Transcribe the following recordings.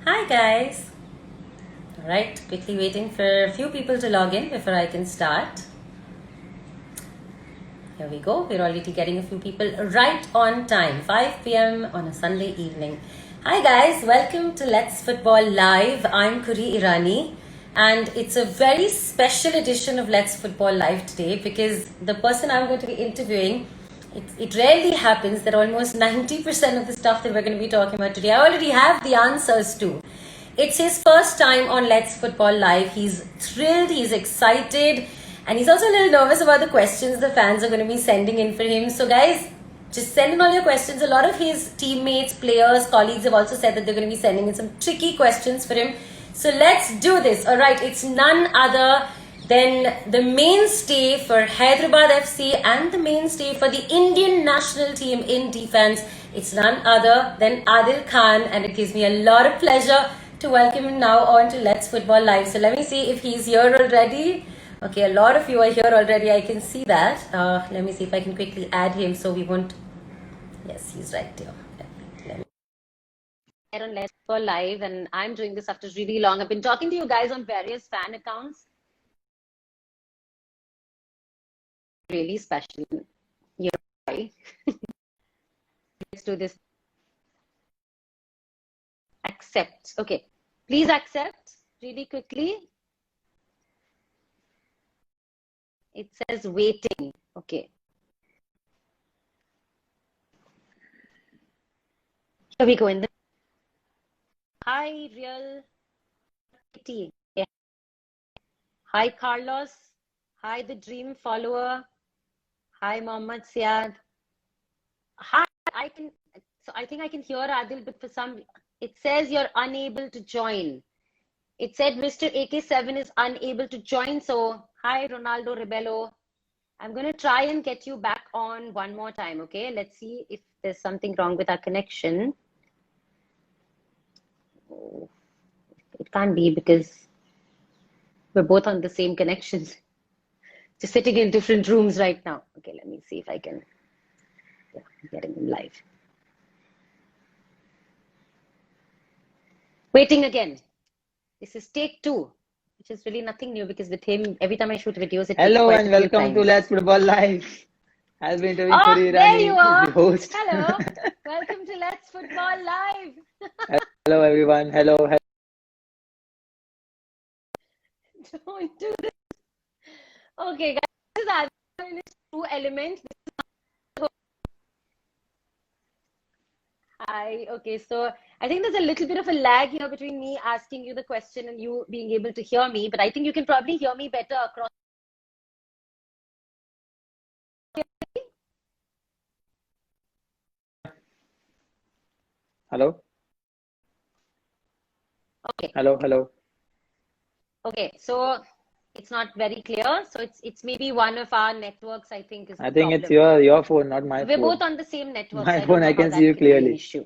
Hi guys. All right, quickly waiting for a few people to log in before I can start. Here we go. We're already getting a few people right on time. 5 p.m. on a Sunday evening. Hi guys, welcome to Let's Football Live. I'm Kuri Irani and it's a very special edition of Let's Football Live today because the person I'm going to be interviewing, it rarely happens that almost 90% of the stuff that we're going to be talking about today, I already have the answers to. It's his first time on Let's Football Live. He's thrilled, he's excited, and he's also a little nervous about the questions the fans are going to be sending in for him. So, guys, just send in all your questions. A lot of his teammates, players, colleagues have also said that they're going to be sending in some tricky questions for him. So, let's do this. All right, it's none other than the mainstay for Hyderabad FC and the mainstay for the Indian national team in defense. It's none other than Adil Khan, and it gives me a lot of pleasure to welcome him now on to Let's Football Live. So let me see if he's here already. Okay, a lot of you are here already. I can see that. Let me see if I can quickly add him so we won't. Yes, he's right here. Let me on Let's Football Live, and I'm doing this after really long. I've been talking to you guys on various fan accounts. Really special. You're right. Let's do this. Accept. Okay. Please accept really quickly. It says waiting. Okay. Here we go in the. Hi, Real Kitty. Yeah. Hi, Carlos. Hi, the Dream Follower. Hi, Mohammad Siad. Hi, I can. So I think I can hear Adil, but for some, it says you're unable to join. It said Mr. AK7 is unable to join. So, hi, Ronaldo Rebello. I'm going to try and get you back on one more time, okay? Let's see if there's something wrong with our connection. Oh, it can't be because we're both on the same connections. Just sitting in different rooms right now. Okay, let me see if I can get him live. Waiting again. This is take two, which is really nothing new because with him, every time I shoot videos, it takes Hello quite and a few welcome to times. Let's Football Live. I'll be interviewing Oh, Kuri there you Irani, are. the host. Hello. Welcome to Let's Football Live. Hello everyone. Hello. Don't do this. Okay, guys. This is Adil in his true element. Hi. Okay, so I think there's a little bit of a lag here between me asking you the question and you being able to hear me, but I think you can probably hear me better across. Hello. Okay. Hello. Okay, so it's not very clear. So it's maybe one of our networks, I think, is I the think it's problem. your phone, not my We're both phone. on the same network, so My I don't phone, know I how can see that you can be an clearly. issue.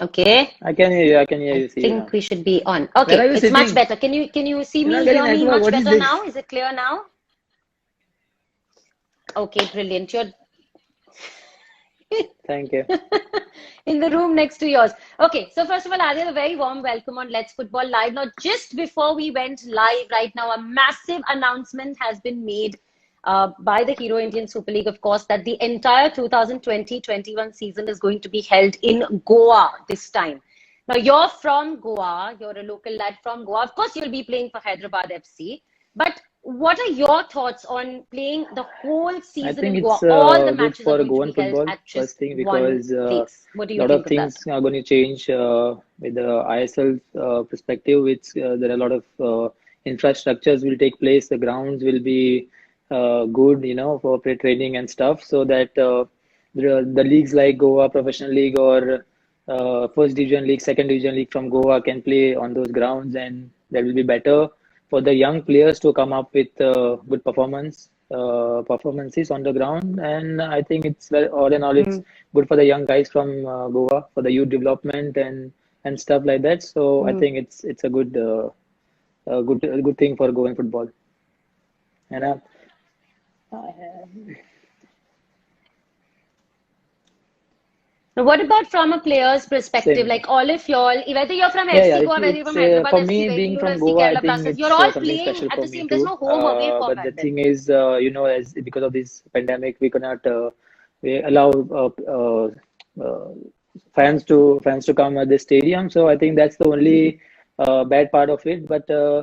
Okay, I can hear you. I can hear I you. See you think now. we should be on. Where are Okay, you it's much sitting? better. Can you see You're not me, getting hear me network. much What is better this? now? Is it clear now? Okay, brilliant. You're Thank you. in the room next to yours. Okay, so first of all, Adil, a very warm welcome on Let's Football Live. Now, just before we went live right now, a massive announcement has been made by the Hero Indian Super League, of course, that the entire 2020-21 season is going to be held in Goa this time. Now, you're from Goa, you're a local lad from Goa. Of course, you'll be playing for Hyderabad FC, but what are your thoughts on playing the whole I season think in Goa? it's All the good matches are for going to Goan be held football, at first just thing, one because place. What do a you lot of think of that? things are going to change with the ISL perspective. It's there are a lot of infrastructures will take place. The grounds will be good, for training and stuff, so that the leagues like Goa Professional League or First Division League, Second Division League from Goa can play on those grounds, and that will be better. for the young players to come up with good performances on the ground. And I think it's well, all in all, it's Mm, good for the young guys from Goa for the youth development and stuff like that. So I mm. think it's a good thing for Goan football. And Now, what about from a player's perspective? same. Like all of y'all, whether you're from Yeah, yeah. FC Goa, whether you're It's from Hyderabad for FC, me being Bengaluru from FC, Goa. I Kerala think Blasters, you're it's all something playing special at for the me same. There's too. no home away But the format then. thing is, as because of this pandemic, we cannot we allow fans to come at the stadium. So I think that's the only bad part of it. But I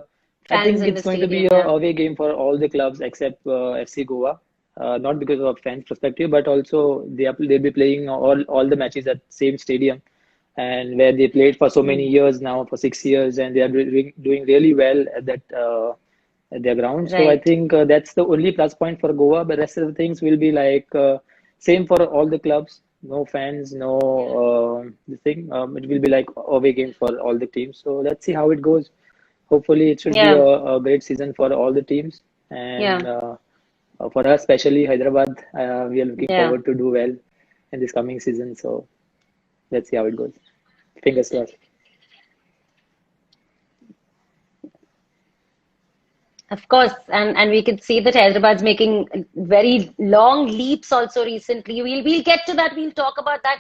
Fans think in the it's going to be stadium, a yeah. away game for all the clubs except FC Goa. Not because of fans' perspective, but also they'll be playing all the matches at same stadium, and where they played for so many Mm, years now, for 6 years, and they are doing really well at that at their ground. So I right. think that's the only plus point for Goa. But rest of the things will be like same for all the clubs. No fans, no the thing. It will be like away game for all the teams. So let's see how it goes. Hopefully, it should be Yeah, a great season for all the teams, yeah, and for us, especially Hyderabad, we are looking yeah. forward to do well in this coming season. So let's see how it goes. Fingers crossed. Of course, and we could see that Hyderabad's making very long leaps also recently. We'll get to that. We'll talk about that.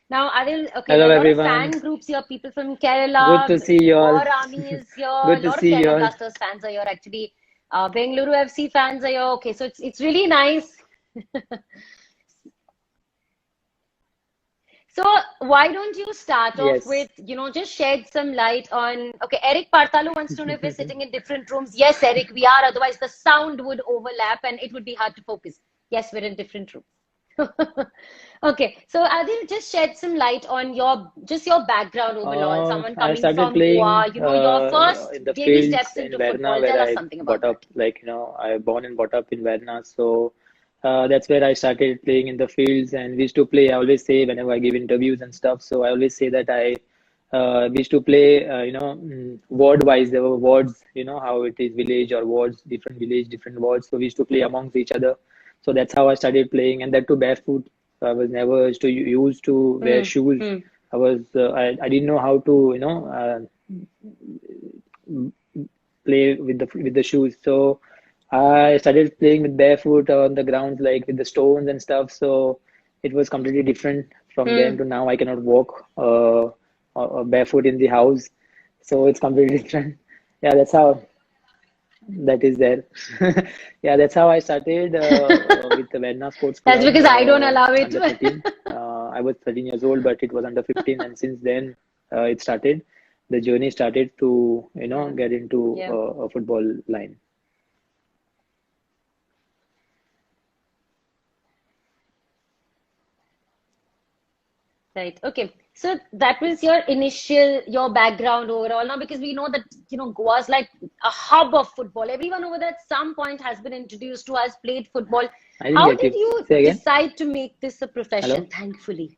Now, Adil, okay, there Hello, are a lot of everyone. fan groups here, people from Good Kerala, to see you all. War Army is here, a Good to lot of see you Kerala all. Blasters fans are here actually. Bengaluru FC fans are here. Okay, so it's really nice. So why don't you start off Yes. with, just shed some light on, okay, Eric Partalu wants to know if we're sitting in different rooms. Yes, Eric, we are. Otherwise, the sound would overlap and it would be hard to focus. Yes, we're in different rooms. Okay, so Adil, just shed some light on your background overall. Someone I coming started from Goa, playing your first in the baby fields steps in into Verna, football. where Tell us I something about brought that. up. I born and brought up in Verna. So that's where I started playing in the fields, and we used to play. I always say whenever I give interviews and stuff. So I always say that we used to play. Ward wise, there were wards. You know how it is, village or wards, different village, different wards. So we used to play amongst each other. So that's how I started playing, and that too barefoot. I was never used to wear Hmm. shoes. Hmm. I didn't know how to play with the shoes. So I started playing with barefoot on the grounds, like with the stones and stuff. So it was completely different from then Hmm. to now. I cannot walk barefoot in the house, so it's completely different. Yeah, that's how that is there. Yeah, that's how I started with the Verna Sports That's Club because I don't allow it. under 13. I was 13 years old, but it was under 15, and since then it started. The journey started to Yeah. get into Yeah. a football line. Right. Okay. So that was your background overall. Now, because we know that, Goa's like a hub of football. Everyone over there at some point has been introduced to, has played football. I didn't How get did you. you Say again. decide to make this a profession, Hello. thankfully?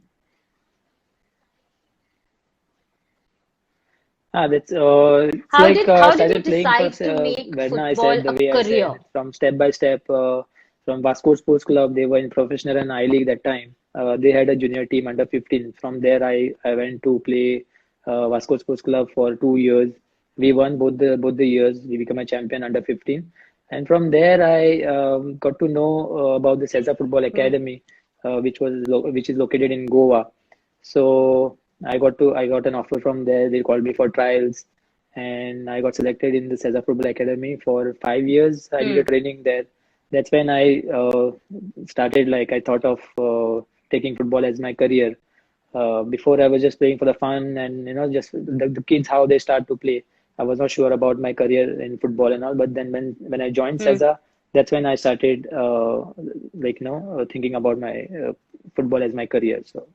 That's it's How like did how I did you started playing for decide to make Verna. I football said the a way I career? said from step by step from Vasco Sports Club. They were in professional and I League that time. They had a junior team under 15. From there, I went to play Vasco Sports Club for 2 years. We won both the years. We became a champion under 15. And from there, I got to know about the Cesar Football Hmm. Academy, which is located in Goa. So I got an offer from there. They called me for trials, and I got selected in the Cesar Football Academy for 5 years. I did a Hmm. training there. That's when I started. Like I thought of taking football as my career. Before I was just playing for the fun and just the kids how they start to play. I was not sure about my career in football and all. But then when I joined Hmm. Cesar, that's when I started thinking about my football as my career. So.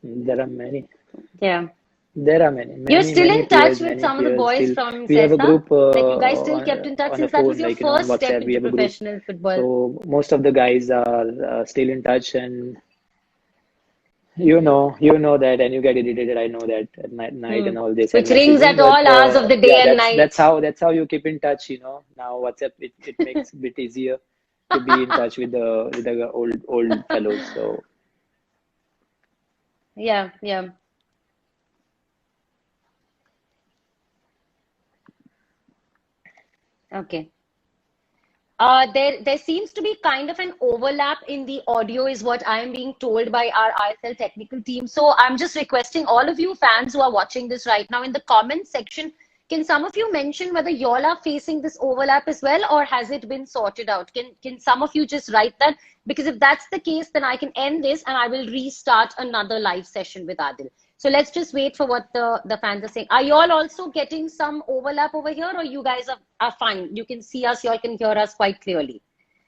There are many. Yeah. There are many, You're many, still many in touch players, with many some of the players. boys Still, from we have a CESA? group Like you guys still kept in touch on a since that was phone, your like on first step WhatsApp. We into have a group. professional football. So most of the guys are still in touch, and You know that, and you get irritated. I know that at night Hmm. and all they send Which rings messaging, at but all hours of the yeah, day and that's night. how you keep in touch. Now WhatsApp it makes it a bit easier to be in touch with the old fellows. So Yeah, yeah. Okay. There seems to be kind of an overlap in the audio, is what I am being told by our ISL technical team. So I'm just requesting all of you fans who are watching this right now in the comments section, can some of you mention whether y'all are facing this overlap as well, or has it been sorted out? Can some of you just write that? Because if that's the case, then I can end this and I will restart another live session with Adil. So let's just wait for what the fans are saying. Are you all also getting some overlap over here, or you guys are fine? You can see us, you all can hear us quite clearly.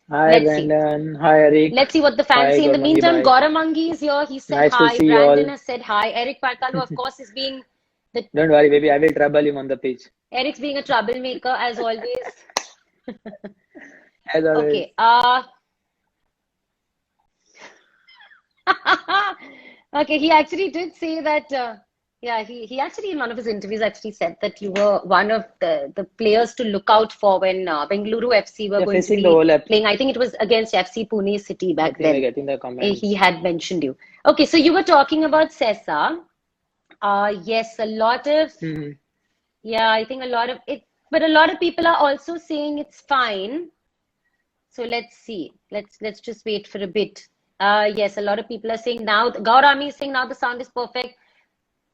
hi Let's see. Brandon, hi Eric, Let's see what the fans hi say. In the Gormangi, meantime, bye. Gauramangi is here. He said Nice to hi. see you Brandon all. has said hi. Eric Parkalu, of course, is being the Don't worry, baby. I will trouble him on the pitch Eric's being a troublemaker as always. as always. Okay. Okay, he actually did say that. Yeah, he actually in one of his interviews actually said that you were one of the players to look out for when Bengaluru FC were They're going to facing the be whole app. playing. I think it was against FC Pune City back Okay, we're then. getting the He comments. had mentioned you. Okay, so you were talking about Sessa. Yes, a lot of Hmm. yeah, I think a lot of it, but a lot of people are also saying it's fine. So let's see. Let's just wait for a bit. Yes, a lot of people are saying now. Gaurami is saying now the sound is perfect.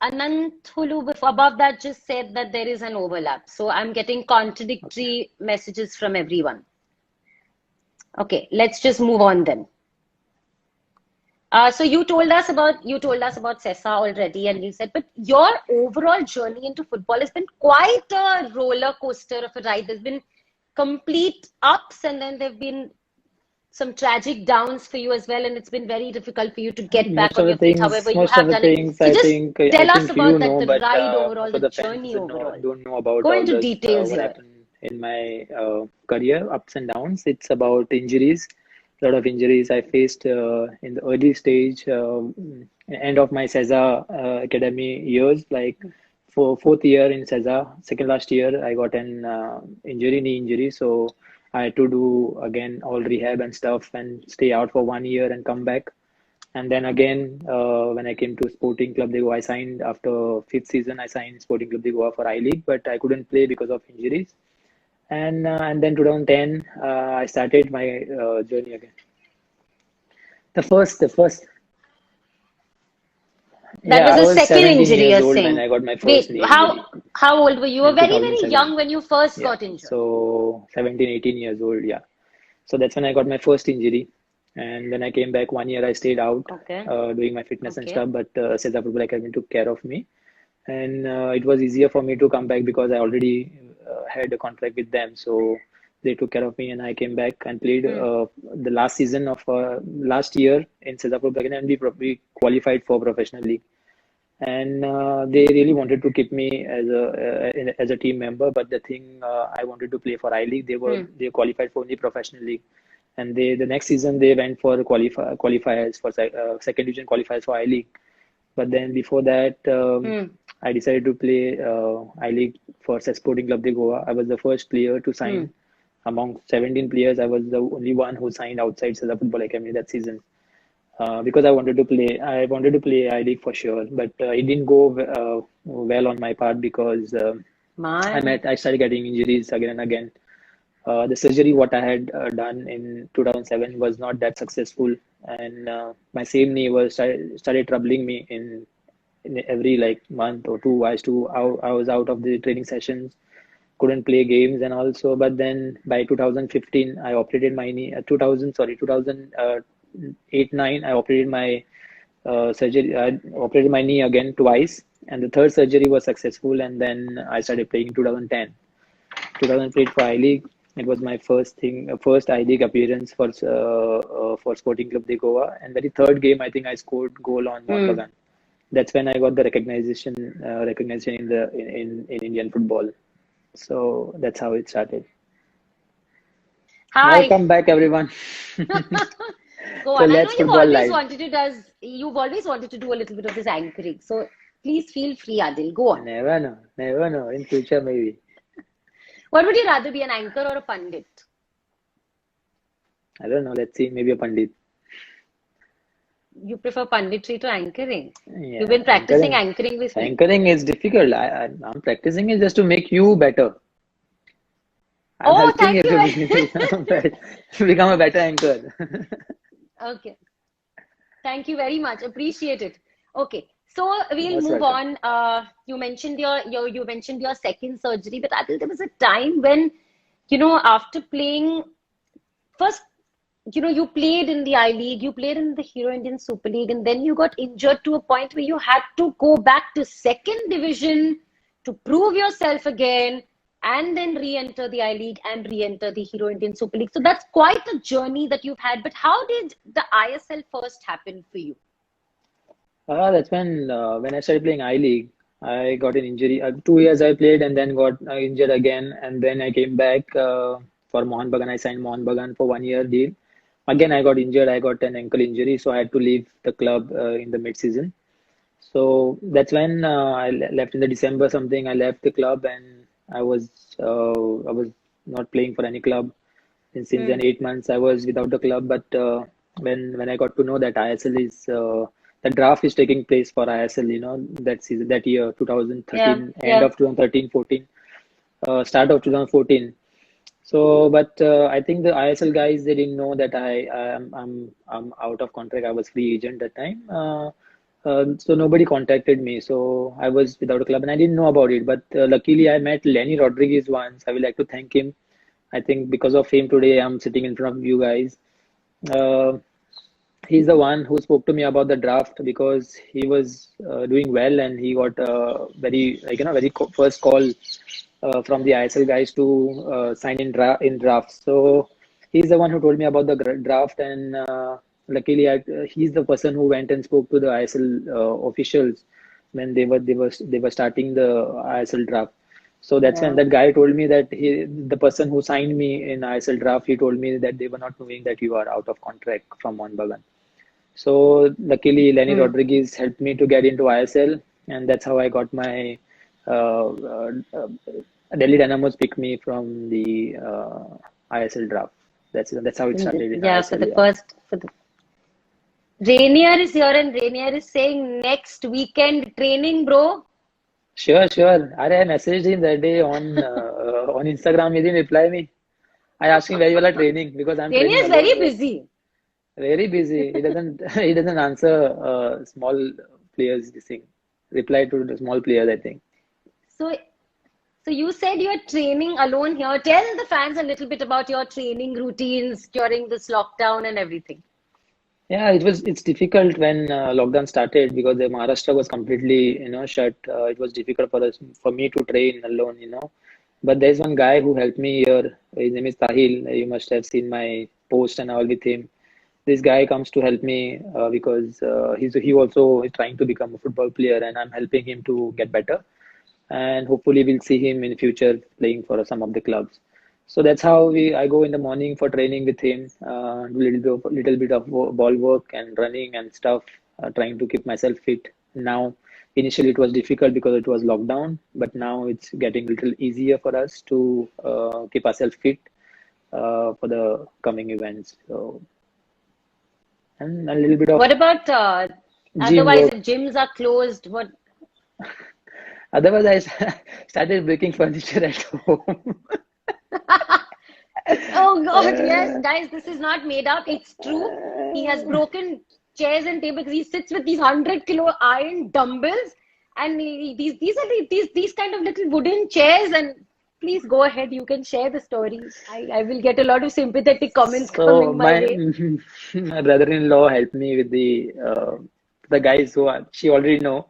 Ananthulu above that just said that there is an overlap. So I'm getting Okay. contradictory messages from everyone. Okay, let's just move on then. So you told us about Sessa already, and you said, but your overall journey into football has been quite a roller coaster of a ride. There's been complete ups, and then there've been some tragic downs for you as well, and it's been very difficult for you to get back Most on of the your feet. things, However, you most of have the done it. things, So I just think, I tell us think you about that, know, the but ride overall, most of the the fans journey overall. don't know about Go all into this. details What here. happened in my career, ups and downs. It's about injuries. A lot of injuries I faced in the early stage, end of my CESA academy years, like for fourth year in CESA, second last year, I got an knee injury, so I had to do again all rehab and stuff and stay out for 1 year and come back. And then again, when I came to Sporting Club de Goa, I signed after fifth season. I signed Sporting Club de Goa for I League, but I couldn't play because of injuries. And then 2010, I started my journey again. The first, That yeah, was I a was second 17 injury, years you're old when saying. I got my first Wait, knee injury how old were you? You were in very, very 2007. young when you first Yeah, got injured. so 17, 18 years old. Yeah, so that's when I got my first injury, and then I came back 1 year. I stayed out Okay, doing my fitness and okay. stuff, but Cesar Football Academy took care of me, and it was easier for me to come back because I already had a contract with them. So they took care of me, and I came back and played Hmm, the last season of last year in Cesar Football Academy, and we qualified for professional league. And they really wanted to keep me as a team member, but the thing I wanted to play for I League, hmm, they qualified for only professional league, and the next season they went for qualifiers for second division qualifiers for I League. But then before that, hmm, I decided to play I League for Sporting Club de Goa. I was the first player to hmm. sign among 17 players. I was the only one who signed outside Sada Football Academy that season because I wanted to play. I wanted to play I League for sure, but it didn't go well on my part because My. I started getting injuries again and again. The surgery what I had done in 2007 was not that successful, and my same knee started troubling me in every like month or two. I was out of the training sessions, couldn't play games, and also. But then by 2015, I operated my knee. 2000 sorry 2008 9, I operated my surgery. I operated my knee again twice, and the third surgery was successful. And then I started playing in 2010. 2000 played for I League. It was my first I League appearance for Sporting Club de Goa. And very third game, I think I scored goal on Mon Hmm. Bagan. That's when I got the recognition in Indian football. So that's how it started. Hi. Welcome back, everyone. Go So on. I know let's football live. you've always wanted to do a little bit of this anchoring. So please feel free, Adil. Go on. Never know. Never know. In future, maybe. What would you rather be, an anchor or a pundit? I don't know. Let's see. Maybe a Pandit. You prefer punditry to anchoring. You've Yeah, been practicing anchoring. anchoring with me. Anchoring is difficult. I'm practicing it just to make you better. I'm Oh, helping thank you you to very to become a better anchor. Okay. Thank you very much. Appreciate it. Okay. So we'll Most move welcome. on. You mentioned you mentioned your second surgery, but Adil, there was a time when, after playing first, you played in the I League, you played in the Hero Indian Super League, and then you got injured to a point where you had to go back to second division to prove yourself again, and then re-enter the I League and re-enter the Hero Indian Super League. So that's quite a journey that you've had. But how did the ISL first happen for you? That's when I started playing I League, I got an injury. 2 years I played and then got injured again, and then I came back for Mohan Bagan. I signed Mohan Bagan for 1 year deal. Again, I got injured. I got an ankle injury, so I had to leave the club in the mid-season. So that's when left in the December something. I left the club and I was not playing for any club. And since then, Hmm. 8 months I was without the club. But when I got to know that ISL is the draft is taking place for ISL, that season, that year, Yeah, 2013, end yeah. of 2013, 14, start of 2014. So, but I think the ISL guys, they didn't know that I'm out of contract. I was free agent that time. So nobody contacted me. So I was without a club and I didn't know about it. But luckily, I met Lenny Rodriguez once. I would like to thank him. I think because of him today, I'm sitting in front of you guys. Uh, he's the one who spoke to me about the draft because he was doing well and he got very like first call from the ISL guys to sign in drafts. So he's the one who told me about the draft, and luckily he's the person who went and spoke to the ISL officials when they were starting the ISL draft. So that's when Yeah. that guy told me that the person who signed me in ISL draft, he told me that they were not knowing that you are out of contract from Mohan Bagan. So luckily, Lenny Hmm. Rodriguez helped me to get into ISL, and that's how I got my uh, uh, uh, Delhi Dynamos picked me from the ISL draft. That's how it started in Yeah, for ISL. the Yeah. first, for the Rainier is here, and Rainier is saying next weekend training, bro. Sure, sure. I messaged him that day on Instagram. He didn't reply me. I asked him where you are training because I'm Rainier training is very alone. busy. Very busy. He doesn't he doesn't answer small players this thing. Reply to the small players, I think. So, so you said you're training alone here. Tell the fans a little bit about your training routines during this lockdown and everything. Yeah, it's difficult when lockdown started because the Maharashtra was completely, shut. It was difficult for me to train alone. But there's one guy who helped me here. His name is Tahil. You must have seen my post and all with him. This guy comes to help me because he also is trying to become a football player, and I'm helping him to get better. And hopefully we'll see him in future playing for some of the clubs. So that's how I go in the morning for training with him, do little bit of ball work and running and stuff, trying to keep myself fit. Now, initially it was difficult because it was lockdown, but now it's getting a little easier for us to keep ourselves fit for the coming events. So, and a little bit of What about gym otherwise work. if gyms are closed? What? Otherwise, started breaking furniture at home. Oh God, yes, Uh, guys, this is not made up. It's true. He has broken chairs and tables. He sits with these 100 kilo iron dumbbells, and these are these kind of little wooden chairs. And please go ahead. You can share the story. I will get a lot of sympathetic comments So coming my my way. my brother-in-law helped me with the guys she already know,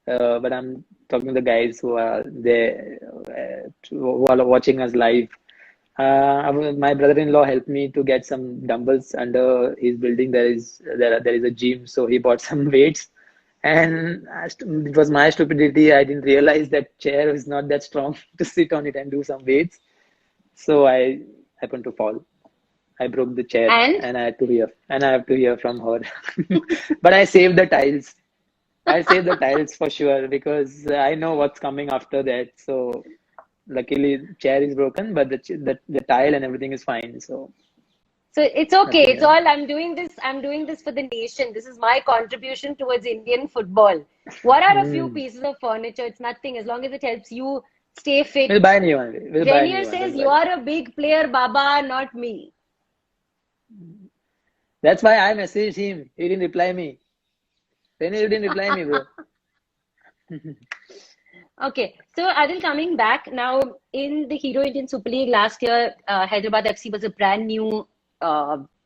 but I'm talking to the guys who are there who are watching us live. My brother-in-law helped me to get some dumbbells under his building. There is a gym, so he bought some weights, and it was my stupidity. I didn't realize that chair is not that strong to sit on it and do some weights, so I happened to fall. I broke the chair, And and I have to hear from her. But I saved the tiles. I saved the tiles for sure because I know what's coming after that. So luckily, chair is broken, but the tile and everything is fine. So so it's okay. nothing It's else. all I'm doing this for the nation. This is my contribution towards Indian football. What are a few Hmm. pieces of furniture? It's nothing as long as it helps you stay We'll fit. buy a new one. We'll buy a Renier new one. says Don't you worry. are a big player, Baba, not me. That's why I messaged him. He didn't reply me. Rene, you didn't reply me, bro. Okay, so Adil, coming back now in the Hero Indian Super League last year, Hyderabad FC was a brand new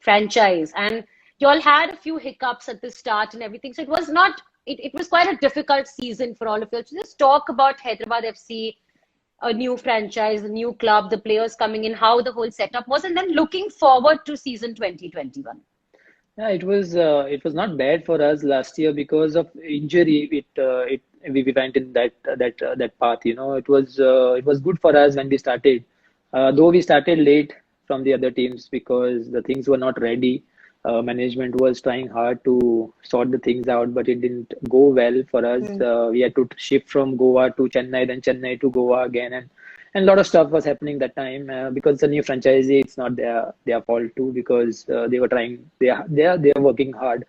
franchise, and you all had a few hiccups at the start and everything. So it was not, it was quite a difficult season for all of you. So just talk about Hyderabad FC, a new franchise, a new club, the players coming in, how the whole setup was, and then looking forward to season 2021. Yeah, it was not bad for us last year because of injury. We went in that path. You know, it was good for us when we started. Though we started late from the other teams because the things were not ready. Management was trying hard to sort the things out, but it didn't go well for us. Mm, We had to shift from Goa to Chennai, then Chennai to Goa again, and a lot of stuff was happening that time because the new franchisee, it's not their fault too because they were trying, they are working hard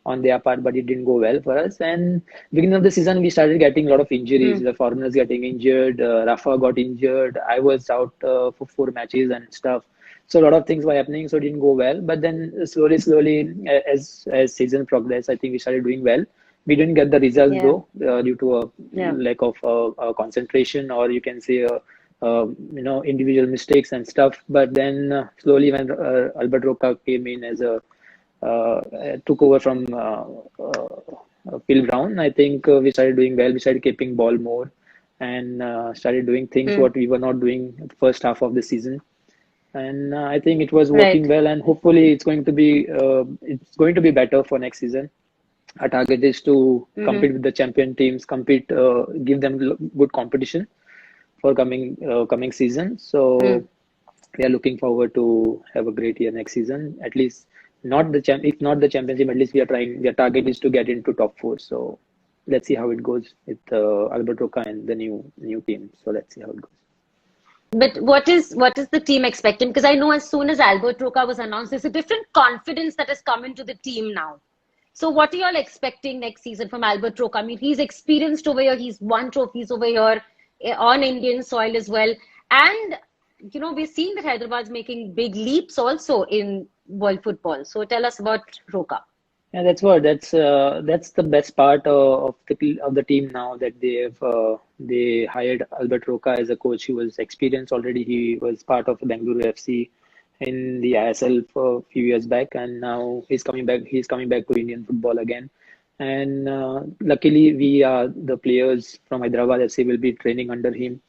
on their part, but it didn't go well for us. And beginning of the season, we started getting a lot of injuries. mm, The foreigners getting injured, Rafa got injured. I was out for 4 matches and stuff. So a lot of things were happening, so it didn't go well. But then slowly, as season progressed, I think we started doing well. We didn't get the results yeah, though, due to a yeah. lack of concentration, or you can say individual mistakes and stuff. But then slowly, when Albert Roca came in as a took over from Phil Brown, I think we started doing well. We started keeping ball more and started doing things Mm, what we were not doing the first half of the season. And I think it was working right. well, and hopefully it's going to be better for next season. Our target is to Mm-hmm. compete with the champion teams, give them good competition for coming season. Mm. So we are looking forward to have a great year next season. At least not the champ, if not the championship, at least we are trying. Their target is to get into top four. So let's see how it goes with Albert Roca and the new team. So let's see how it goes. But what is the team expecting? Because I know as soon as Albert Roca was announced, there's a different confidence that has come into the team now. So what are you all expecting next season from Albert Roca? I mean, he's experienced over here, he's won trophies over here on Indian soil as well. And we're seeing that Hyderabad's making big leaps also in world football. So tell us about Roca. Yeah, that's the best part of the team now that they hired Albert Roca as a coach. He was experienced already. He was part of Bengaluru FC in the ISL for a few years back, and now he's coming back. He's coming back to Indian football again. And luckily, the players from Hyderabad FC will be training under him.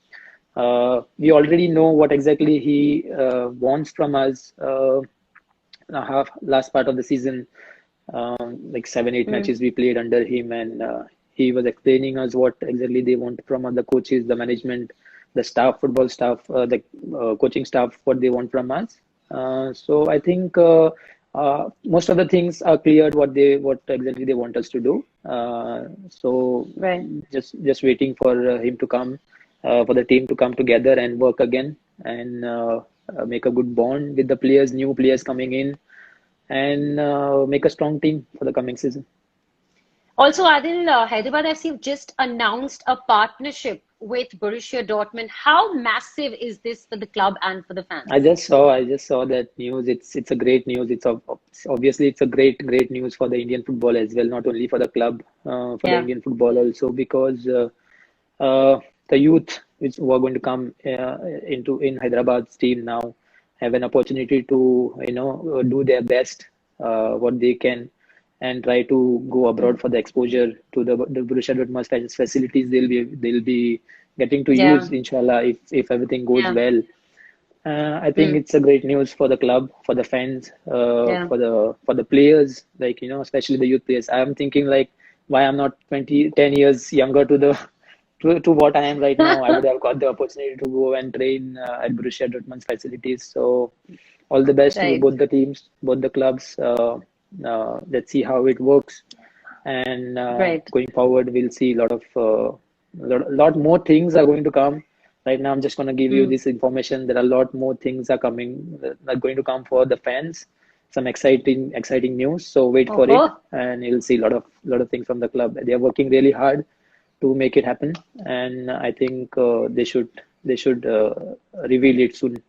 We already know what exactly he wants from us. Last part of the season, like 7, 8 Mm, matches we played under him, and he was explaining us what exactly they want from other coaches, the management, the staff, football staff, the coaching staff, what they want from us. So I think most of the things are cleared what exactly they want us to do. So right. just waiting for him to come, for the team to come together and work again and make a good bond with the players, new players coming in, and make a strong team for the coming season. Also, Adil, Hyderabad FC have just announced a partnership with Borussia Dortmund. How massive is this for the club and for the fans? I just saw that news. It's a great news. Obviously it's a great news for the Indian football as well, not only for the club, for the Yeah. Indian football also because the youth which who are going to come in Hyderabad's team now have an opportunity to do their best, what they can, and try to go abroad Mm. for the exposure to the Borussia Dortmund facilities they'll be getting to use, Yeah. inshallah, if everything goes Yeah. well. I think Mm. it's a great news for the club, for the fans, Yeah. for the players, like especially the youth players. I'm thinking like, why I'm not 10 years younger to what I am right now. I would have got the opportunity to go and train at Borussia Dortmund's facilities. So all the best to Right. both the teams, both the clubs. Let's see how it works. And Right. going forward, we'll see a lot of lot more things are going to come. Right now, I'm just going to give you Hmm. this information. There are a lot more things are coming, are going to come for the fans. Some exciting news. So wait for it, Oh, and you'll see a lot of things from the club. They are working really hard to make it happen, and I think they should reveal it soon.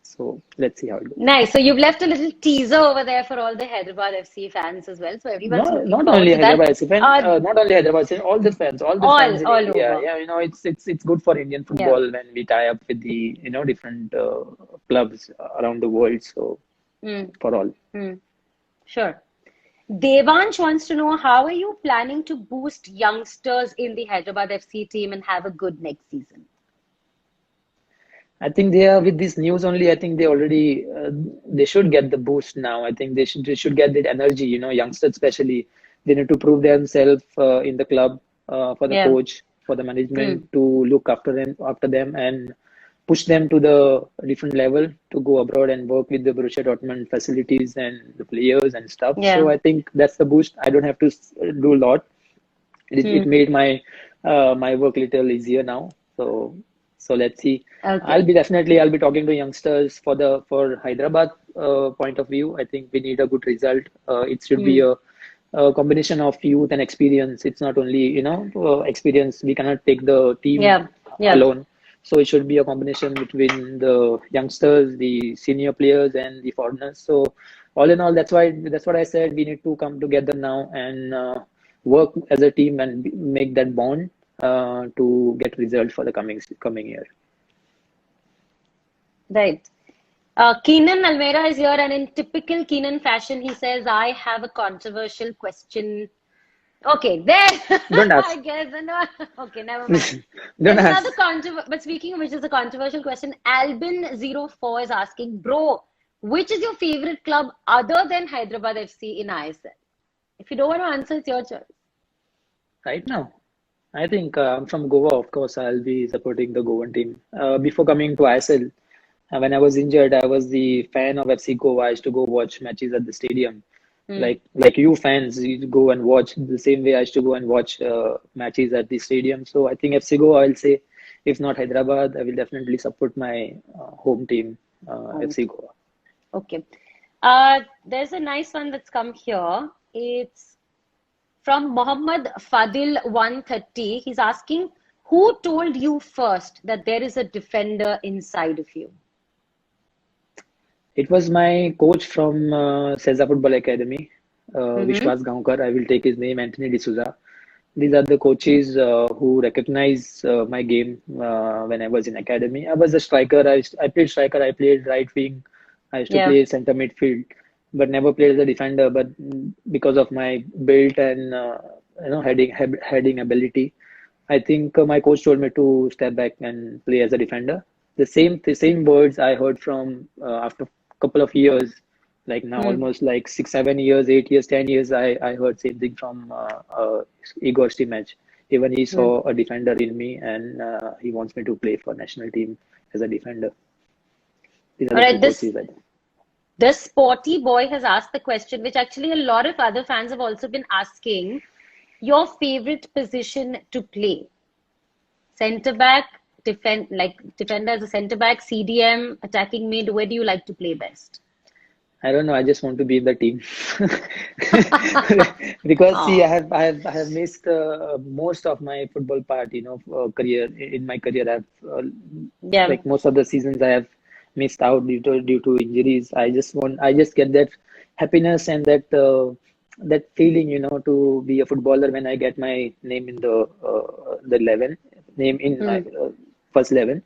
So let's see how it goes. nice. So you've left a little teaser over there for all the Hyderabad FC fans as well. So everyone's Not looking not forward only to that. Hyderabad FC fan, Uh, not only Hyderabad FC, all the fans in all India. over. Yeah, it's good for Indian Yeah. football when we tie up with the different clubs around the world. So Mm, for all. mm, sure. Devansh wants to know how are you planning to boost youngsters in the Hyderabad FC team and have a good next season? I think they are with this news only. I think they already they should get the boost now. I think they should get that energy. Youngsters especially, they need to prove themselves in the club for the Yeah. coach, for the Mm, management to look after them and push them to the different level to go abroad and work with the Borussia Dortmund facilities and the players and stuff. So yeah. I think that's the boost. I don't have to do a lot. It Mm, made my work little easier now. So let's see. okay. I'll be talking to youngsters for Hyderabad point of view. I think we need a good result. It should be Mm, a combination of youth and experience. It's not only experience. We cannot take the team yeah. Yeah. alone. So it should be a combination between the youngsters, the senior players, and the foreigners. So all in all, that's what I said. We need to come together now and work as a team and make that bond to get results for the coming year. Right. Keenan Almera is here, and in typical Keenan fashion, he says, I have a controversial question. Okay, there. Don't ask. I guess. No. Okay, never mind. Don't There's another ask. but speaking of which is a controversial question, Albin04 is asking, bro, which is your favorite club other than Hyderabad FC in ISL? If you don't want to answer, it's your choice. Right now, I think I'm from Goa. Of course, I'll be supporting the Goan team. Before coming to ISL, when I was injured, I was the fan of FC Goa. I used to go watch matches at the stadium. Hmm. Like you fans, you go and watch the same way I used to go and watch matches at the stadium. So I think FC Goa, I'll say, if not Hyderabad, I will definitely support my home team, Home FC team. Goa. Okay. There's a nice one that's come here. It's from Mohammad Fadil 130. He's asking, who told you first that there is a defender inside of you? It was my coach from Seza Football Academy, Mm-hmm. Vishwas Gaonkar. I will take his name, Anthony D'Souza. These are the coaches who recognize my game when I was in academy. I was a striker. I played striker. I played right wing. I used to Yeah. play center midfield, but never played as a defender. But because of my build and heading ability, I think my coach told me to step back and play as a defender. The same words I heard from after a couple of years, like now Hmm. almost like 6 7 years, 8 years, 10 years. I heard same thing from Igor Stimac. Even he Hmm. saw a defender in me, and he wants me to play for national team as a defender. These are All the two right, coaches. I think. this sporty boy has asked the question, which actually a lot of other fans have also been asking, your favorite position to play. Center back, defender as a center back, CDM, attacking mid, where do you like to play best? I don't know. I just want to be in the team because see, Oh, I have missed most of my football part. Career in my career, yeah. like most of the seasons I have missed out due to injuries. I just get that happiness and that feeling, to be a footballer when I get my name in the 11 name in my Hmm. first 11.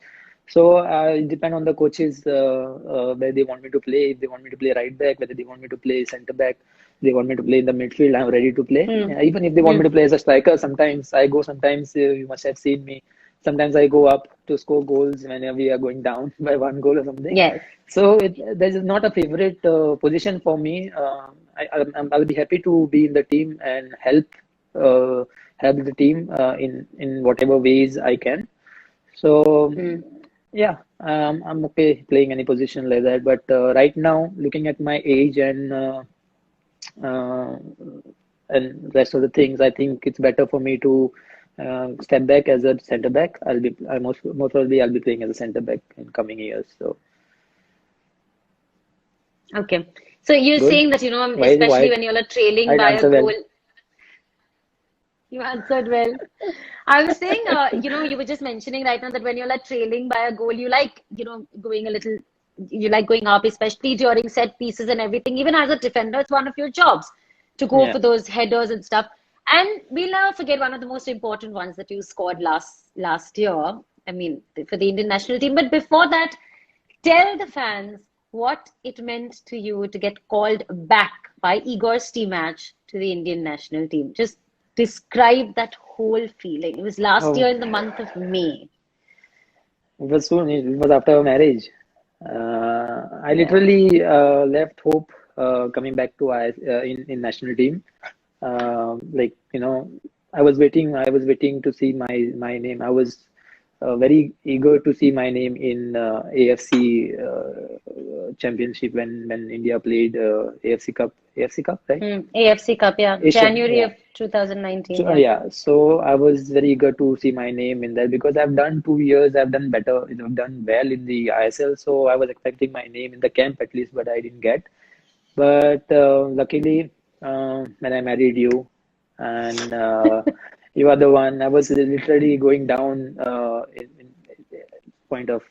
So it depend on the coaches where they want me to play. If they want me to play right back, whether they want me to play center back, they want me to play in the midfield, I'm ready to play. Hmm. Even if they want Hmm. me to play as a striker, sometimes I go. Sometimes you must have seen me. Sometimes I go up to score goals whenever we are going down by one goal or something. Yes. So there is not a favorite position for me. I'll be happy to be in the team and help the team in whatever ways I can. So Hmm. Yeah, I'm okay playing any position like that. But right now, looking at my age uh, and rest of the things, I think it's better for me to step back as a center back. I most probably I'll be playing as a center back in coming years. So Okay. So you're good. saying that, especially Why when you're trailing I'd by a answer goal, well. you answered well. I was saying, you were just mentioning right now that when you're trailing by a goal, you going a little, you like going up, especially during set pieces and everything. Even as a defender, it's one of your jobs to go Yeah. for those headers and stuff. And we'll never forget one of the most important ones that you scored last year. I mean, for the Indian national team. But before that, tell the fans what it meant to you to get called back by Igor Stimac to the Indian national team. Just describe that whole feeling. It was last Oh, year in the month of May. it was soon. It was after our marriage. I Yeah. literally left hope coming back to in national team. Like I was waiting to see my name. I was very eager to see my name in AFC championship when India played AFC Cup, right? AFC Cup, yeah. Asian, January yeah. of 2019, So yeah. yeah, so I was very eager to see my name in there because I've done 2 years. I've done better, I've done well in the ISL. So I was expecting my name in the camp at least, but I didn't get. But luckily, when I married you, and you are the one, I was literally going down in point of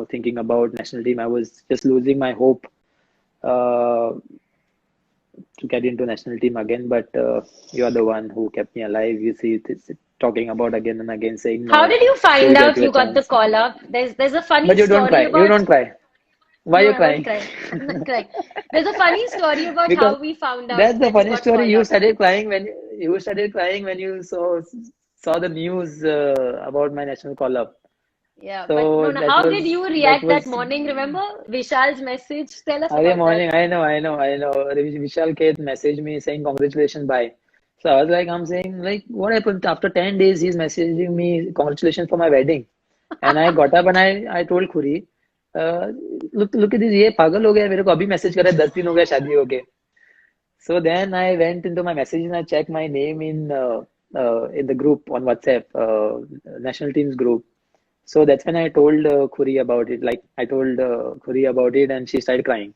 thinking about national team. I was just losing my hope uh, to get into national team again. But you are the one who kept me alive. You see, it's talking about again and again, saying How no, did you we'll find get out you a you got the chance. call up? There's a funny But you don't story cry. You about. don't cry. Why No, you I won't crying? cry. I'm not crying. There's a funny story about Because how we found that's out the that you funny got story. called up. You started crying when you saw the news about my national call up. Yeah, but no, So no. How did you that react that was morning? Remember Vishal's message? Tell us early about that. morning. I know. Vishal Keth messaged me saying congratulations, bye. So I was like, I'm saying like, what happened? After 10 days, he's messaging me congratulations for my wedding. And I got up and I told Khuri, uh, look at this, ये पागल हो गया मेरे को अभी message कर रहा है 10 दिन हो गया शादी होके. So then I went into my messages and I checked my name in the group on WhatsApp, national teams group. So that's when I told Khuri about it. Like I told Khuri about it, and she started crying.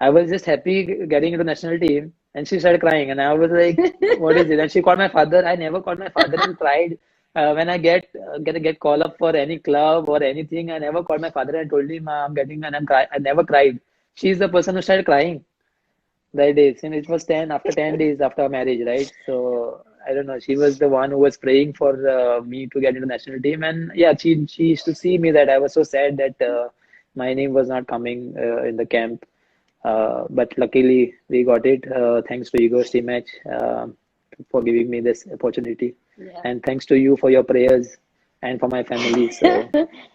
I was just happy getting into national team, and she started crying, and I was like, "What is it?" And she called my father. I never called my father and cried. When I get call up for any club or anything, I never called my father and told him I'm getting and I'm cry. I never cried. She's the person who started crying that days, and it was 10 days after our marriage, right? So I don't know. She was the one who was praying for me to get into national team, and yeah, she used to see me that I was so sad that my name was not coming in the camp. But luckily, we got it. Thanks to Igor Stimac for giving me this opportunity, Yeah. and thanks to you for your prayers and for my family. So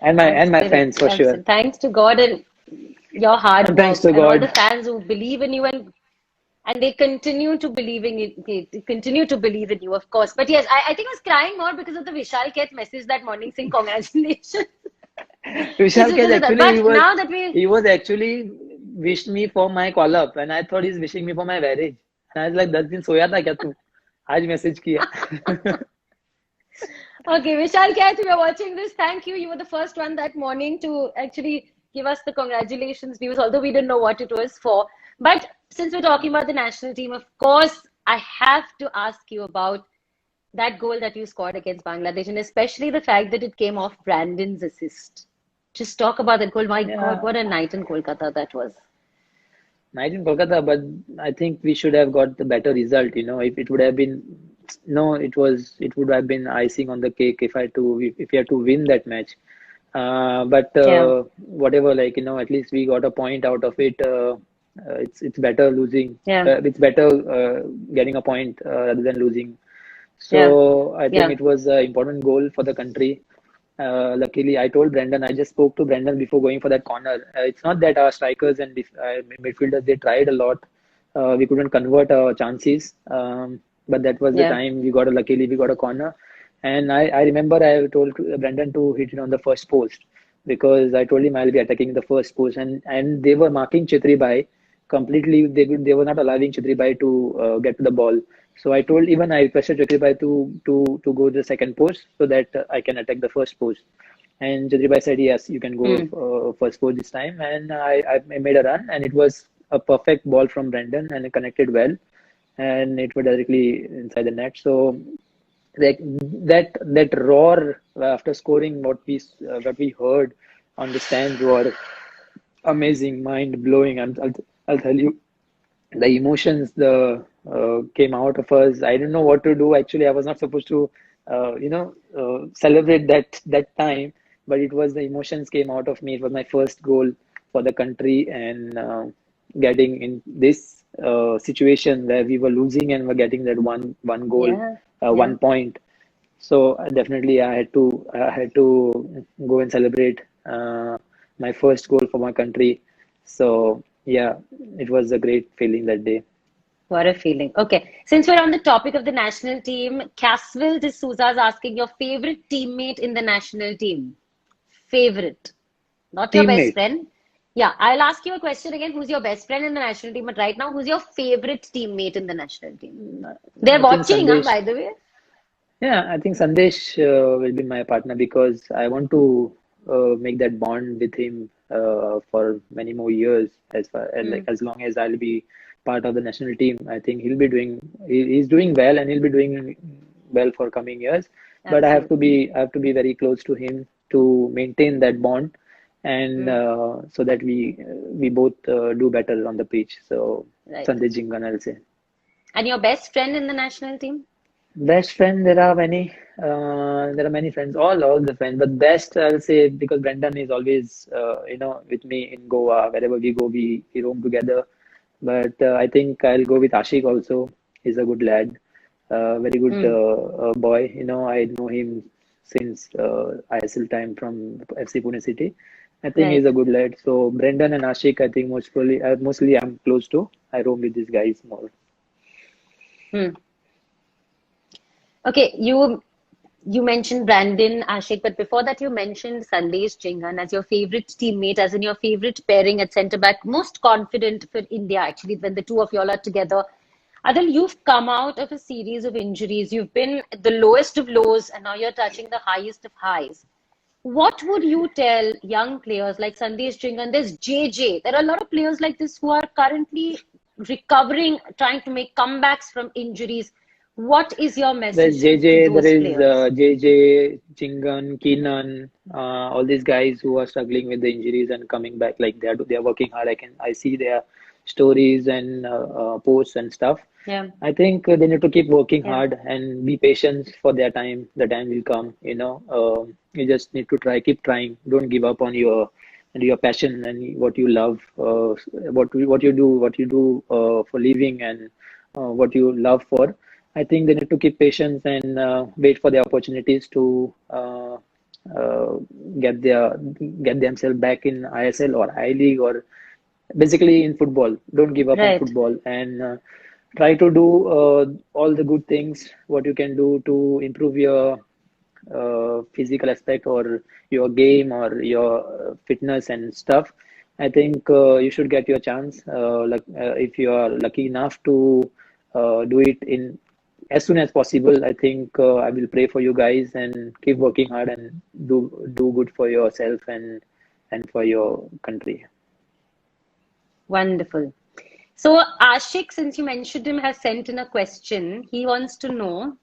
and my Absolutely. fans for sure, Absolutely. Thanks to God and your hard and thanks work to and all the God. fans who believe in you and they continue to believe in it. They continue to believe in you, of course. But yes, I think I was crying more because of the Vishal Keth message that morning saying congratulations. Just Vishal Kaj because of that. actually But now that we he was actually wished me for my call up and I thought he's wishing me for my marriage. And I was like 10 दिन सोया था क्या तू? आज message किया. Okay, Vishal Keth, if you're watching this, thank you. You were the first one that morning to actually give us the congratulations news, although we didn't know what it was for. But since we're talking about the national team, of course, I have to ask you about that goal that you scored against Bangladesh, and especially the fact that it came off Brandon's assist. Just talk about that goal. My God, Yeah, what a night in Kolkata that was. night in Kolkata, but I think we should have got the better result. If it would have been no, it would have been icing on the cake if we had to win that match. But Yeah, whatever, at least we got a point out of it. It's better losing. yeah, It's better getting a point rather than losing. yeah, So I think yeah, it was an important goal for the country. Luckily, I told Brendan. I just spoke to Brendan before going for that corner. It's not that our strikers and midfielders they tried a lot. We couldn't convert our chances. But that was the yeah. time luckily we got a corner. And I remember I told Brendan to hit it on the first post. because I told him I'll be attacking the first post, and they were marking Chetri Bhai completely. They were not allowing Chetri Bhai to get to the ball. So I requested Chetri Bhai to go to the second post so that I can attack the first post. And Chetri Bhai said, yes, you can go Hmm. first post this time. And I made a run, and it was a perfect ball from Brandon, and it connected well, and it went directly inside the net. So like that roar after scoring, what we heard on the stands were amazing, mind blowing. I'll tell you, the emotions the came out of us. I didn't know what to do. Actually, I was not supposed to celebrate that time, but it was the emotions came out of me. It was my first goal for the country, and getting in this situation where we were losing and were getting that one goal, Yeah. Yeah. 1 point. So definitely I had to go and celebrate my first goal for my country. So yeah, it was a great feeling that day. What a feeling. Okay. Since we're on the topic of the national team, Caswell D'Souza is asking your favorite teammate in the national team. Favorite. Not your best Teammate, friend. Yeah, I'll ask you a question again. Who's your best friend in the national team? But right now, who's your favorite teammate in the national team? They're I think watching, huh, Sandesh. by the way. Yeah, I think Sandesh will be my partner because I want to make that bond with him for many more years, as far as like Hmm, as long as I'll be part of the national team. I think he's doing well, and he'll be doing well for coming years. But absolutely. I have to be very close to him to maintain that bond, and Hmm, so that we both do better on the pitch. So right. Sandesh Jingan, I'll say. And your best friend in the national team? Best friend, there are many. There are many friends, all the friends. But best, I'll say, because Brendan is always, with me in Goa. Wherever we go, we roam together. But I think I'll go with Ashik also. He's a good lad, very good Hmm, boy. I know him since ISL time from FC Pune City. I think he's right. a good lad. So Brendan and Ashik, I think mostly I'm close to. I roam with these guys more. Hmm. Okay, you mentioned Brandon Ashik, but before that you mentioned Sandesh Jhingan as your favorite teammate, as in your favorite pairing at centre back, most confident for India actually when the two of y'all are together. Adil, you've come out of a series of injuries. You've been at the lowest of lows, and now you're touching the highest of highs. What would you tell young players like Sandesh Jhingan? There's JJ. There are a lot of players like this who are currently recovering, trying to make comebacks from injuries. What is your There's message to JJ, there those is players? JJ, Chingan, Keenan, all these guys who are struggling with the injuries and coming back. Like they are working hard. I see their stories and posts and stuff. Yeah, I think they need to keep working yeah, hard and be patient for their time. The time will come. You just need to keep trying. Don't give up on your passion and what you love, what you do for living, and what you love for. I think they need to keep patience and wait for the opportunities to uh, get their get themselves back in ISL or I League, or basically in football. Don't give up on right. football, and try to do all the good things what you can do to improve your physical aspect or your game or your fitness and stuff. I think you should get your chance. If you are lucky enough to do it in as soon as possible, I think I will pray for you guys and keep working hard and do good for yourself and for your country. Wonderful. So, Ashik, since you mentioned him, has sent in a question. He wants to know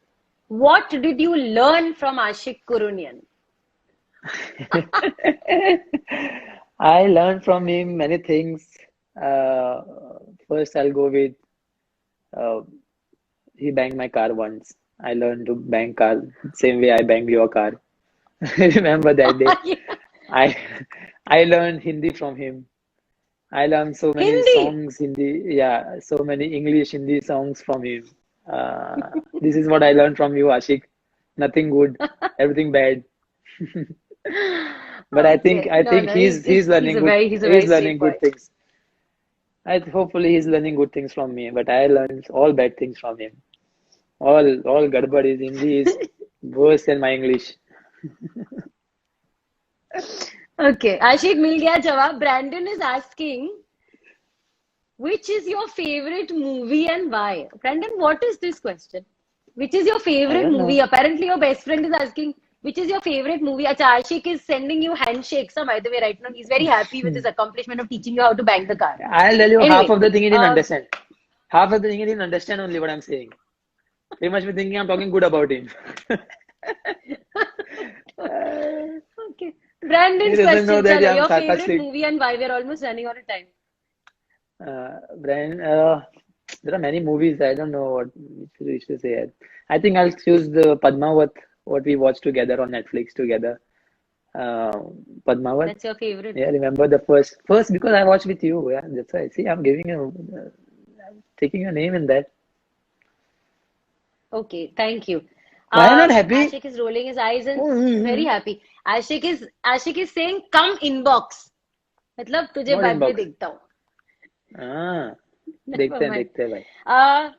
what did you learn from Ashik Kurunian? I learned from him many things. Uh, First, I'll go with uh, he banged my car once. I learned to bang car same way I banged your car. Remember that day? I I learned Hindi from him. I learned so many Hindi. songs Hindi, yeah, so many English Hindi songs from him. This is what I learned from you, Ashik. Nothing good, everything bad. But Okay. I No, think no, he's he's a he's very learning sweet good boy. things. Hopefully he's learning good things from me, but I learned all bad things from him. All gadbad is Hindi is worse than my English. Okay, Ashik मिल गया जवाब. Brandon is asking, which is your favorite movie and why? Brandon, what is this question? Which is your I favorite don't movie? know. Apparently, your best friend is asking, which is your favorite movie? Acha, Ashik is sending you handshakes, by the way, right now. He's very happy with his accomplishment of teaching you how to bang the car. I'll tell you half Anyway, of the thing he didn't understand. Half of the thing he didn't understand only what I'm saying. He must be thinking I'm talking good about him. okay. He Brandon's doesn't know question, that chalo, I'm your favorite sarcastic. movie and why? We're almost running out of time. Brian, there are many movies. I don't know which to say. I think I'll choose the Padmavat, what we watched together on Netflix together. Uh, Padmavat. That's your favorite. Yeah, remember the first because I watched with you. Yeah, that's why. See, I'm giving you, taking your name in that. Okay, thank you. Why are you not happy? Ashik is rolling his eyes and very Oh, happy. Ashik is saying, "Come inbox." मतलब तुझे what बाद में inbox? देखता हूँ. हाँ, Never mind. देखते हैं भाई. Uh,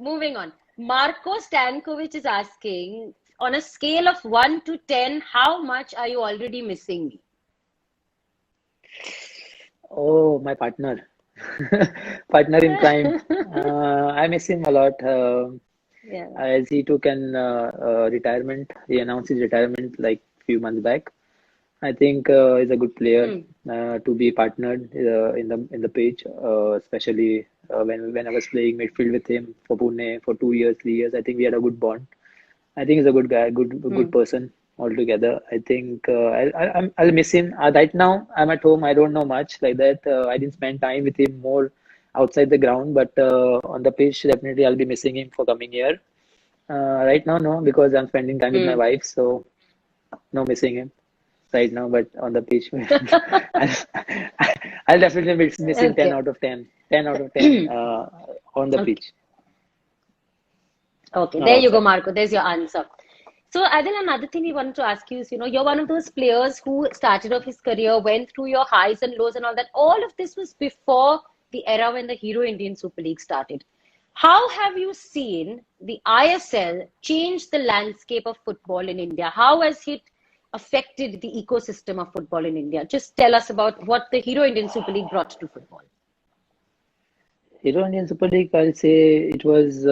moving on. Marco Stankovic is asking, on a scale of 1 to 10, how much are you already missing me? Oh, my partner. Partner in crime. I miss him a lot. Yeah. As he took an retirement, he announced his retirement like few months back. I think he's a good player Hmm. to be partnered in the pitch, especially when I was playing midfield with him for Pune for 2 years, 3 years. I think we had a good bond. I think he's a good guy, good Hmm. person altogether. I think I'll miss him. Right now, I'm at home. I don't know much like that. I didn't spend time with him more outside the ground, but on the pitch, definitely I'll be missing him for coming year. Right now, no, because I'm spending time with my Hmm. wife, so no missing him right now. But on the pitch, I'll, I'll definitely miss him 10 Okay. out of 10. 10 out of 10 on the Okay. pitch, Okay, not there you go, outside. Marco. There's your answer. So, Adil, another thing we wanted to ask you is, you're one of those players who started off his career, went through your highs and lows and all that. All of this was before the era when the Hero Indian Super League started. How have you seen the ISL change the landscape of football in India? How has it affected the ecosystem of football in India? Just tell us about what the Hero Indian Super League brought to football. Hero Indian Super League, I'll say it was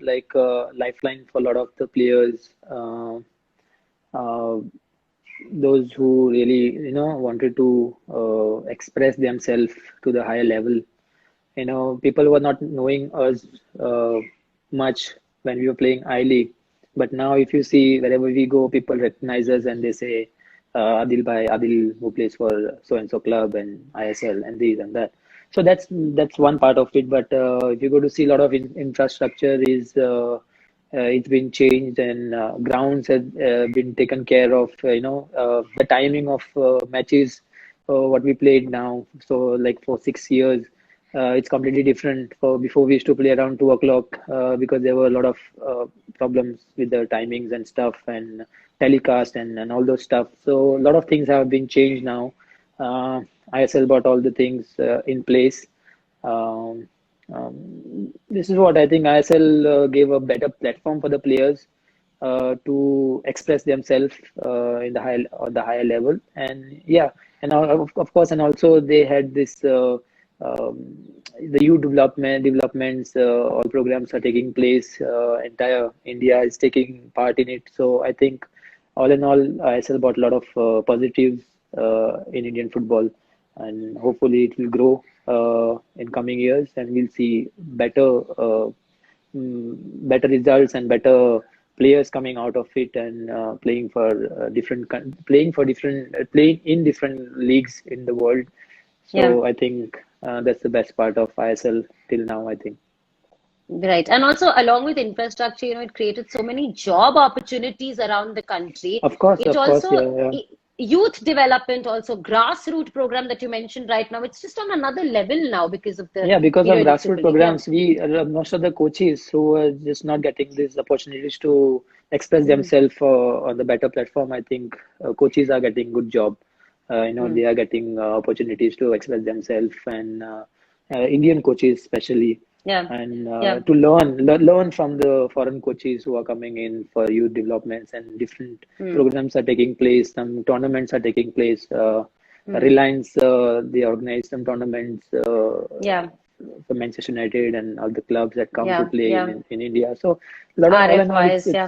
like a lifeline for a lot of the players. Uh, those who really, wanted to express themselves to the higher level. People were not knowing us uh, much when we were playing I League. But now, if you see wherever we go, people recognize us and they say, Adil who plays for so and so club and ISL and this and that. So that's one part of it. But if you go to see a lot of infrastructure is it's been changed and grounds have been taken care of. The timing of matches, what we played now. So like for 6 years. It's completely different. For before we used to play around 2 o'clock because there were a lot of problems with the timings and stuff and telecast and all those stuff. So a lot of things have been changed now. ISL brought all the things in place. Um, this is what I think ISL gave a better platform for the players to express themselves in the high on the higher level. And yeah, and of course, and also they had this the youth developments. All programs are taking place. Entire India is taking part in it. So I think all in all, ISL brought a lot of positives in Indian football, and hopefully it will grow in coming years, and we'll see better results and better players coming out of it and playing in different leagues in the world. Yeah. So I think that's the best part of ISL till now, I think. Right. And also, along with infrastructure, it created so many job opportunities around the country. It Of course, also, yeah, yeah. youth development, also grassroots program that you mentioned right now, it's just on another level now because of the Yeah, because Hero of Indian grassroots Super League. Yeah. programs, we most of the coaches who are just not getting these opportunities to express Hmm. themselves on the better platform, I think coaches are getting good job. Hmm. They are getting opportunities to express themselves, and Indian coaches especially, Yeah. and Yeah. to learn from the foreign coaches who are coming in for youth developments and different Hmm. programs are taking place. Some tournaments are taking place. Reliance, they organize some tournaments Yeah, for Manchester United and all the clubs that come to yeah, play yeah. in India. So a lot of all in all, RFYs, yeah.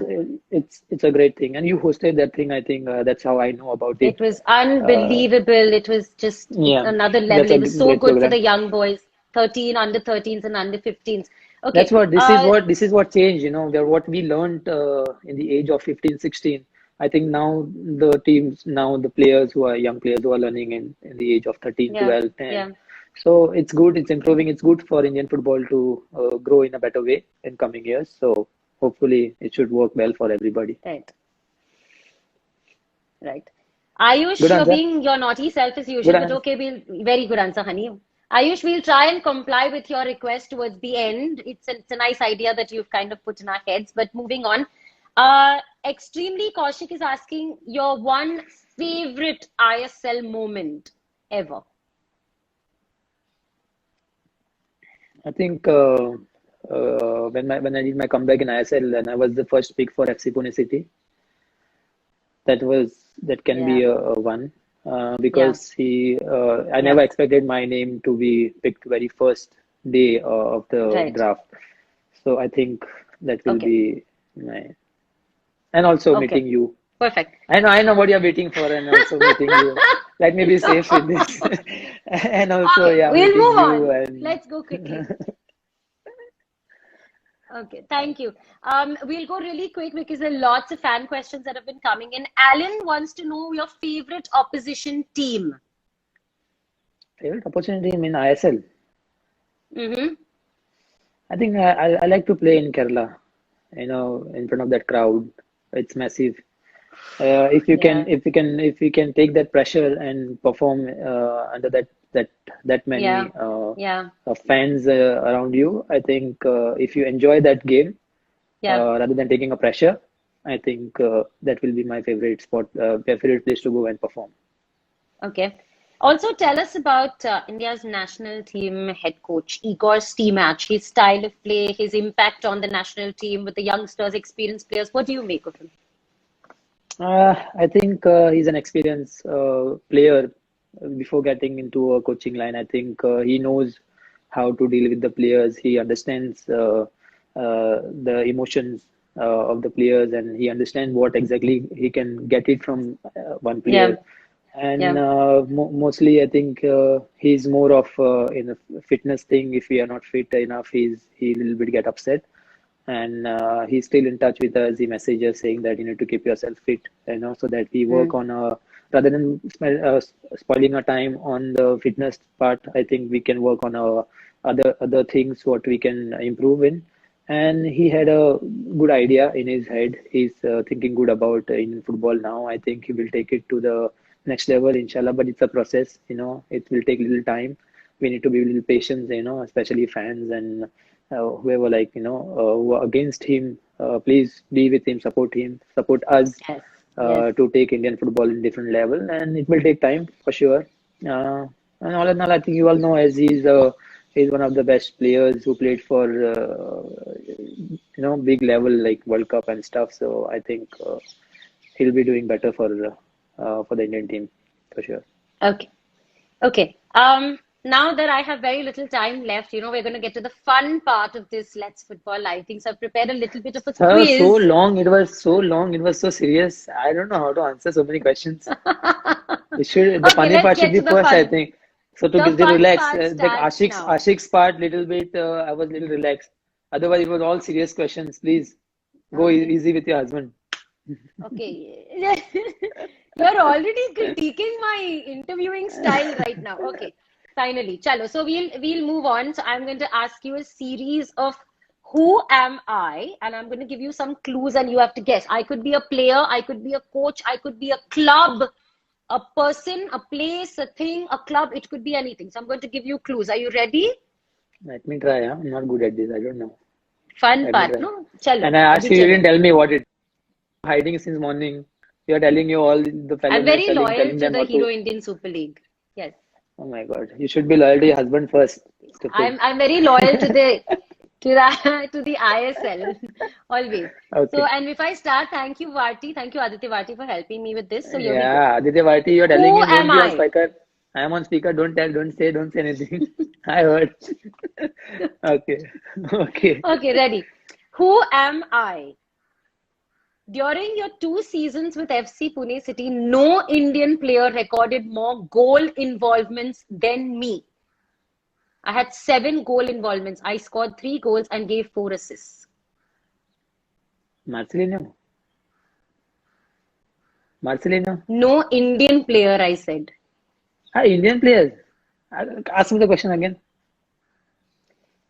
it's a great thing. And you hosted that thing. I think that's how I know about it. It was Uh, unbelievable. It was just yeah, another level. that's a It was so great good for the program. young boys, 13, under 13s and under 15s. That's Okay. what this is what changed, what we learned in the age of 15, 16. I think now the players who are young players who are learning in the age of 13, Yeah, 12, 10. yeah, So it's good, it's improving, it's good for Indian football to grow in a better way in coming years. So hopefully it should work well for everybody. right, right. Ayush, Good you're answer. being your naughty self as Good usual, but answer. okay, very good answer, honey. Ayush, we'll try and comply with your request towards the end. It's a nice idea that you've kind of put in our heads, but moving on. Extremely Kaushik is asking your one favorite ISL moment ever. I think when I did my comeback in ISL and I was the first pick for FC Pune City. That can be Yeah, a one yeah, because I yeah. never expected my name to be picked very first day of the Right. draft. So I think that will Okay. be my and also Okay. meeting you. Perfect. I know what you're waiting for, and also meeting you. Let me be safe with this, and also Okay, yeah, we'll meeting move you on. and Let's go quickly. Okay, thank you. We'll go really quick because there are lots of fan questions that have been coming in. Alan wants to know your favorite opposition team. favorite opportunity in ISL. Mm-hmm. I think I like to play in Kerala, in front of that crowd. It's massive. Yeah, If we can take that pressure and perform under that yeah, many yeah, fans around you, I think if you enjoy that game yeah. rather than taking a pressure, I think that will be my favorite spot, favorite place to go and perform. Okay. Also, tell us about India's national team head coach, Igor Stimac, his style of play, his impact on the national team with the youngsters, experienced players. What do you make of him? I think he's an experienced player before getting into a coaching line. I think he knows how to deal with the players. He understands the emotions of the players, and he understands what exactly he can get it from one Yeah, player. And yeah, mostly, I think he's more of in a fitness thing. If we are not fit enough, he little bit get upset and he's still in touch with us. He messages saying that you need to keep yourself fit, so that we work mm, on rather than spoiling our time on the fitness part. I think we can work on other things what we can improve in. And he had a good idea in his head. He's thinking good about in football now. I think he will take it to the next level, inshallah. But it's a process, It will take little time. We need to be a little patient, especially fans and whoever who are against him. Please be with him, support us yes, yes. to take Indian football in different level, and it will take time for sure. Uh, and all in all, I think you all know as he's one of the best players who played for big level like World Cup and stuff. So I think he'll be doing better for the Indian team for sure. Okay. Okay. Now that I have very little time left, we're going to get to the fun part of this Let's Football Live thing. So I've prepared a little bit of a So quiz. long. It was so long. It was so serious. I don't know how to answer so many questions. The Okay, funny let's part should get be to the first, I fun. think. So The to fun relax, part the starts now. Ashik's part, little bit, I was little relaxed. Otherwise, it was all serious questions. Please go Okay. easy with your husband. Okay. You're already critiquing my interviewing style right now. Okay. Finally. Chalo. So we'll move on. So I'm going to ask you a series of who am I? And I'm going to give you some clues and you have to guess. I could be a player, I could be a coach, I could be a club, a person, a place, a thing, a club. It could be anything. So I'm going to give you clues. Are you ready? Let me try. I'm not good at this. I don't know. Fun Let me part, try. no? Chalo. And I asked Abhi you, you chalo. didn't tell me what it hiding since morning. You're telling you all the fellow I'm mates, very loyal telling to them the not Hero to. Indian Super League. Yes. Oh my God. You should be loyal to your husband first. Stupid. I'm very loyal to the to the ISL always. So Okay. and if I start, thank you Aditya Varti for helping me with this. So here we go. Yeah, Aditya Bharti, you're telling Who him, am don't be a I? spiker. I am on speaker. Don't tell. Don't say anything. I heard. Okay. Okay. Okay, ready. Who am I? During your 2 seasons with FC Pune City, no Indian player recorded more goal involvements than me. I had 7 goal involvements. I scored 3 goals and gave 4 assists. Marcelino. Marcelino. No Indian player, I said. Indian players. Ask me the question again.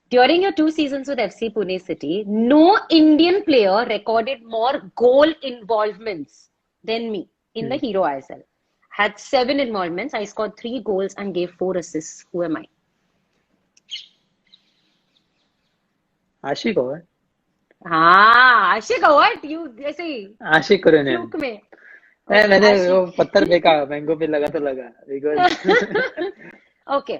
During your 2 seasons with FC Pune City, no Indian player recorded more goal involvements than me in the Hero ISL. Had 7 involvements. I scored 3 goals and gave 4 assists. Who am I? Ashik or हाँ आशिक what you ऐसे ही Ashik Kurunen. Fluke में मैंने आशिक वो पत्थर फेंका mango पे लगा तो लगा because Okay,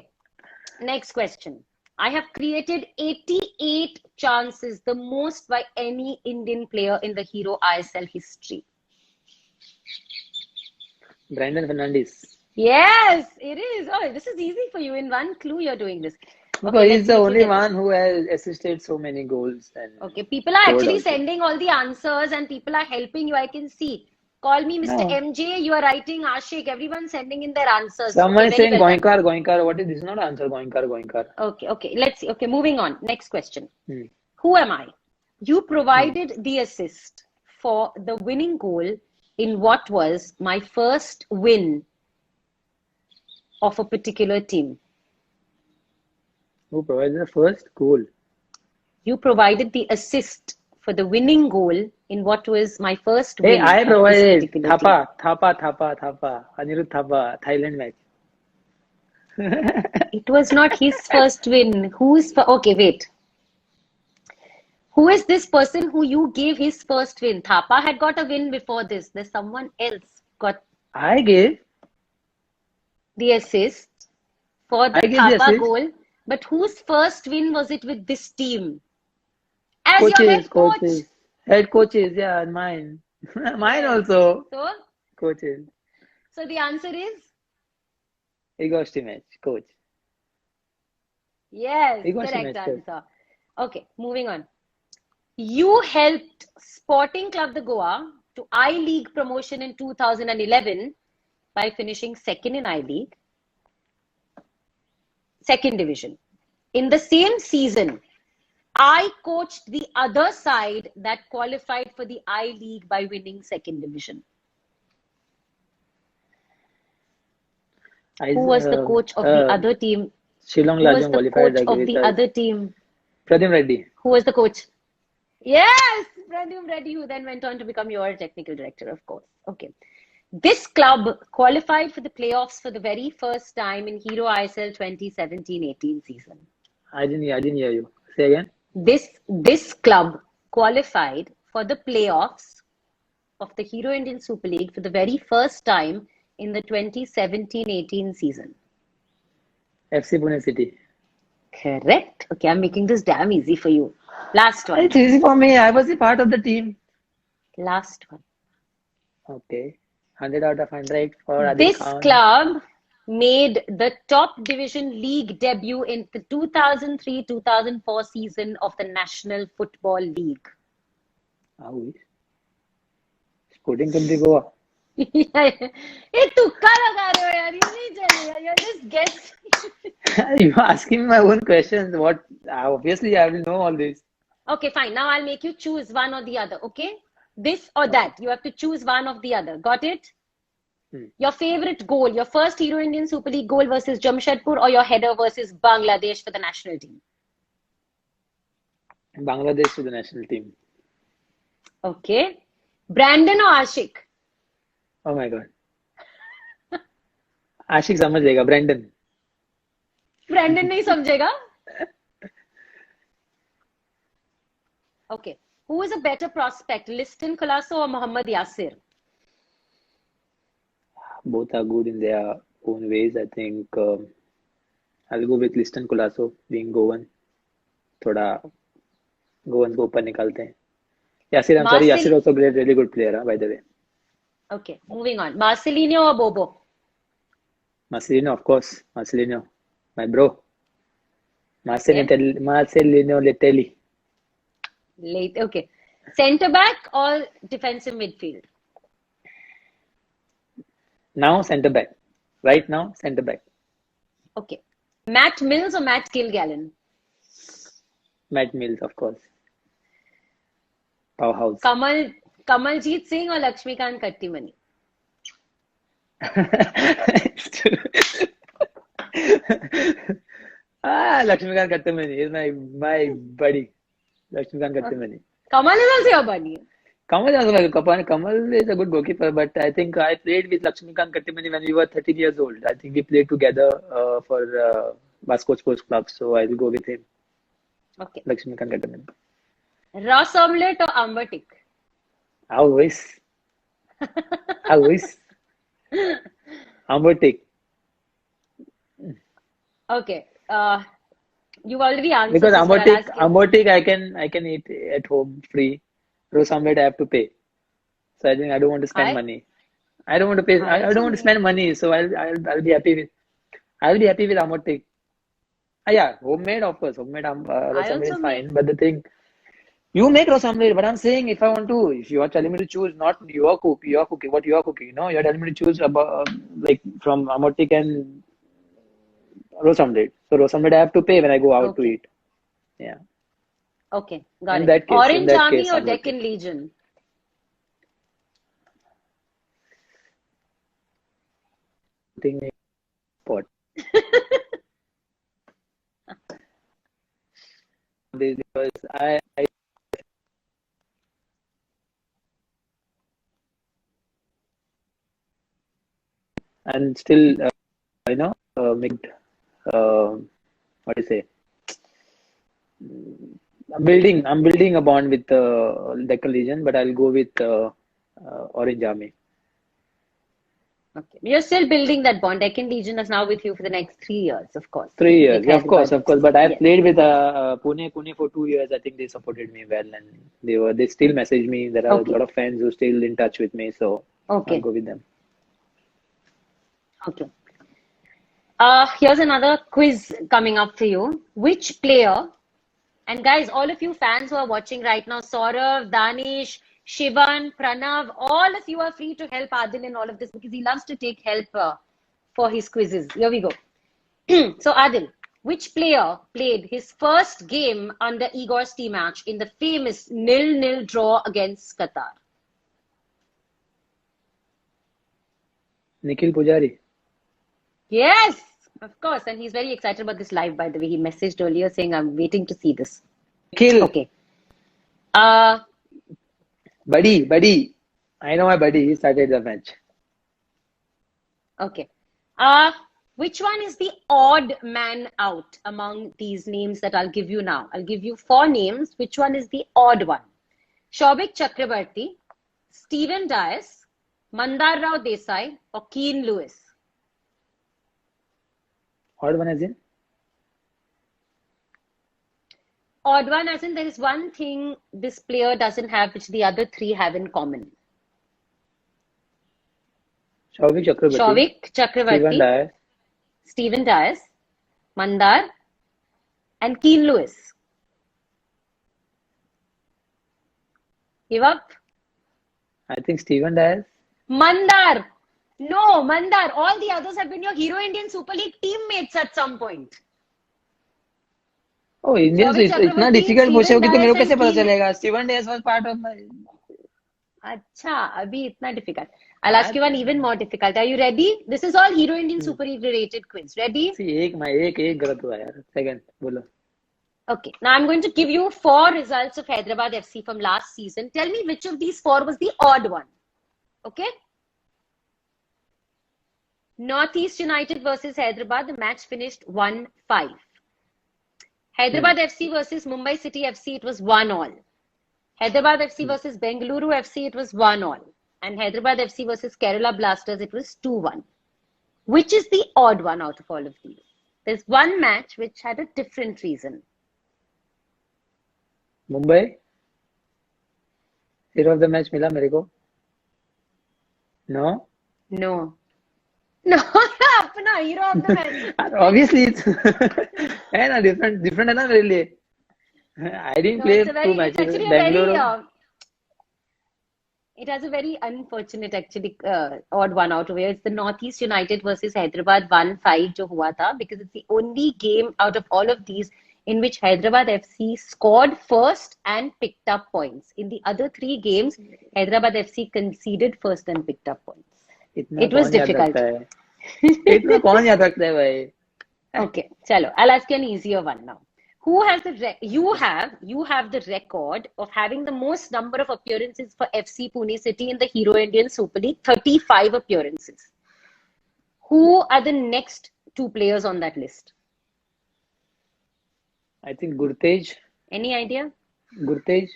next question. I have created 88 chances, the most by any Indian player in the Hero ISL history. Brandon Fernandes. Yes, it is. Oh, this is easy for you. In one clue, you're doing this. Because Okay, he's let's the see if you only get one this. who has assisted so many goals and Okay, people are scored actually also. sending all the answers and people are helping you. I can see. Call me Mr. No. MJ. You are writing Ashik. Everyone's sending in their answers. Someone Okay, is very saying well done. Goinkar. What is this? Is not answer. Goinkar. Okay. Let's see. Okay, moving on. Next question. Hmm. Who am I? You provided the assist for the winning goal in what was my first win of a particular team. Who provided the first goal? You provided the assist for the winning goal in what was my first Hey, win I of this provided particular team. Thapa. Anirudh Thapa, Thailand match. It was not his first win. Okay, wait. Who is this person who you gave his first win? Thapa had got a win before this. There's someone else got I gave the assist for the the Thapa assist. goal. But whose first win was it with this team? As your head coach. Head coaches, yeah, and mine. Mine Yes. also. So Coaches. the answer is Igosti match, coach. yes, Igosti correct match, coach. answer. Okay, moving on. You helped Sporting Club the Goa to I-League promotion in 2011 by finishing second in I-League, second division. In the same season, I coached the other side that qualified for the I-League by winning second division. Who was the coach of the other team? Shillong Who was Lajong the qualified coach of with the us. other team? Pradyum Reddy. Who was the coach? Yes, Pradyum Reddy, who then went on to become your technical director, of course. Okay. This club qualified for the playoffs for the very first time in Hero ISL 2017-18 season. I didn't hear you. Say again. This club qualified for the playoffs of the Hero Indian Super League for the very first time in the 2017-18 season. FC Pune City. Correct. Okay, I'm making this damn easy for you. Last one. It's easy for me. I was a part of the team. Last one. Okay. 100 out of 100 for Adil This Khan. club made the top division league debut in the 2003-2004 season of the National Football League. Sporting Country Goa. ये तुक्का लगा रहे हो यार, ये नहीं चलेगा. You're just guessing. You're asking my own questions. What? Obviously, I will know all this. Okay, fine. Now I'll make you choose one or the other. Okay, this or that. You have to choose one of the other. Got it? Your favorite goal, your first Hero Indian Super League goal versus Jamshedpur, or your header versus Bangladesh for the national team? Bangladesh to the national team. Okay. Brandon or Ashik? Oh my God. Ashik समझ लेगा. Brandon. Brandon नहीं समझेगा? Okay. Who is a better prospect, Liston Colasso or Mohammad Yasir? Both are good in their own ways. I think I'll go with Liston Colasso being Goan. थोड़ा Goans को ऊपर निकालते हैं. Yasir, I'm sorry. Yasir also great, really good player, by the way. Okay, moving on. Marcelinho or Bobo? Marcelino, of course. Marcelino, my bro. Okay. Marcelino Litelli. Late. Okay. Centre back or defensive midfield? Now centre back. Right now, centre back. Okay. Matt Mills or Matt Gilgallen? Matt Mills, of course. Powerhouse. Kamal Kamaljeet Singh or Lakshmikant Kattimani? Lakshmikant Kattamani is my buddy. Lakshmikant Kattamani. Kamal is also your buddy. Kamal is also Kamal is a good goalkeeper, but I think I played with Lakshmikant Kattamani when we were 13 years old. I think we played together for Vasco Sports Club, so I will go with him, Okay. Lakshmikant Kattamani. Ras omelette or amber tick? Always, always. Ambertik. Okay. You've already answered Because this, but I'll ask you. Ambertik I can eat at home free. Rose omelette I have to pay. So I think I don't want to spend I money. I don't want to pay. I it's don't want to okay. spend money. So I'll be happy with. I'll be happy with Ambertik. Yeah, homemade of course. Homemade rose I omelette also is fine. make. But the thing, you make rose omelette. But I'm saying if you are telling me to choose, not your cooking, what you are cooking. You're telling me to choose about like from Ambertik and rose omelette. So rose omelette I have to pay when I go out to Okay. eat. Yeah. Okay. Got it. In Orange that Army case, or Ambertik. Deccan Legion? Putting me spot. Because I and still make what do you say? I'm building a bond with Deccan Legion, but I'll go with Orange Army. Okay. You're still building that bond. Deccan Legion is now with you for the next 3 years, of course, 3 years, with yeah, of course, Hyderabad of course. FC. But I Yes. played with Pune for 2 years. I think they supported me well, and they still message me. There are a Okay. lot of fans who still in touch with me, so I'll Okay. go with them. Okay. Here's another quiz coming up for you. Which player, and guys, all of you fans who are watching right now, Saurav, Danish, Shivan, Pranav, all of you are free to help Adil in all of this because he loves to take help for his quizzes. Here we go. So, Adil, which player played his first game under Igor's team match in the famous 0-0 draw against Qatar? Nikhil Pujari. Yes, of course. And he's very excited about this live, by the way. He messaged earlier saying, I'm waiting to see this. Nikhil, Okay. Uh, buddy. I know my buddy. He started the match. okay. Which one is the odd man out among these names that I'll give you now? I'll give you 4 names. Which one is the odd one? Shobik Chakrabarti, Stephen Dias, Mandar Rao Desai, or Keane Lewis? Odd one as in? Odd one as in there is one thing this player doesn't have which the other 3 have in common. Shawvik Chakrabarti. Shobik Chakrabarti, Stephen Dias. Stephen Dias, Mandar, and Keane Lewis. Give up? I think Stephen Dias. Mandar! No, Mandar. All the others have been your Hero Indian Super League teammates at some point. Oh, Indian Shobik so इतना Chakrabarti, difficult पूछे Stephen होगी तो मेरे को Dias, कैसे and पता Keane. चलेगा? Stephen Dias was part of my. अच्छा, अभी इतना difficult. I'll ask you one even more difficult. Are you ready? This is all Hero Indian Super League related quiz. Ready? See, एक गलत हुआ यार. Second, बोलो. Okay. Now I'm going to give you 4 results of Hyderabad FC from last season. Tell me which of these 4 was the odd one. Okay? Northeast United versus Hyderabad, the match finished 1-5. Hyderabad FC versus Mumbai City FC, it was 1-1. Hyderabad FC versus Bengaluru FC, it was 1-1. And Hyderabad FC versus Kerala Blasters, it was 2-1. Which is the odd one out of all of these? There's one match which had a different reason. Mumbai. Hero of the match मिला मेरे को. No. No. No, अपना hero of the match. Obviously, it's है ना different है ना मेरे लिए. I didn't No, play it's a two very, it's matches. actually a very, Bangalore. it has a very unfortunate, actually, odd one out of here. It's the Northeast United versus Hyderabad 1-5 जो हुआ था, because it's the only game out of all of these in which Hyderabad FC scored first and picked up points. In the other three games, Hyderabad FC conceded first and picked up points. इतना It was कौन याद difficult. रखता है? इतना कौन याद रखता है भाई? Okay, chalo. I'll ask you an easier one now. Who has you have the record of having the most number of appearances for FC Pune City in the Hero Indian Super League, 35 appearances. Who are the next two players on that list? I think Gurtej. Any idea? Gurtej.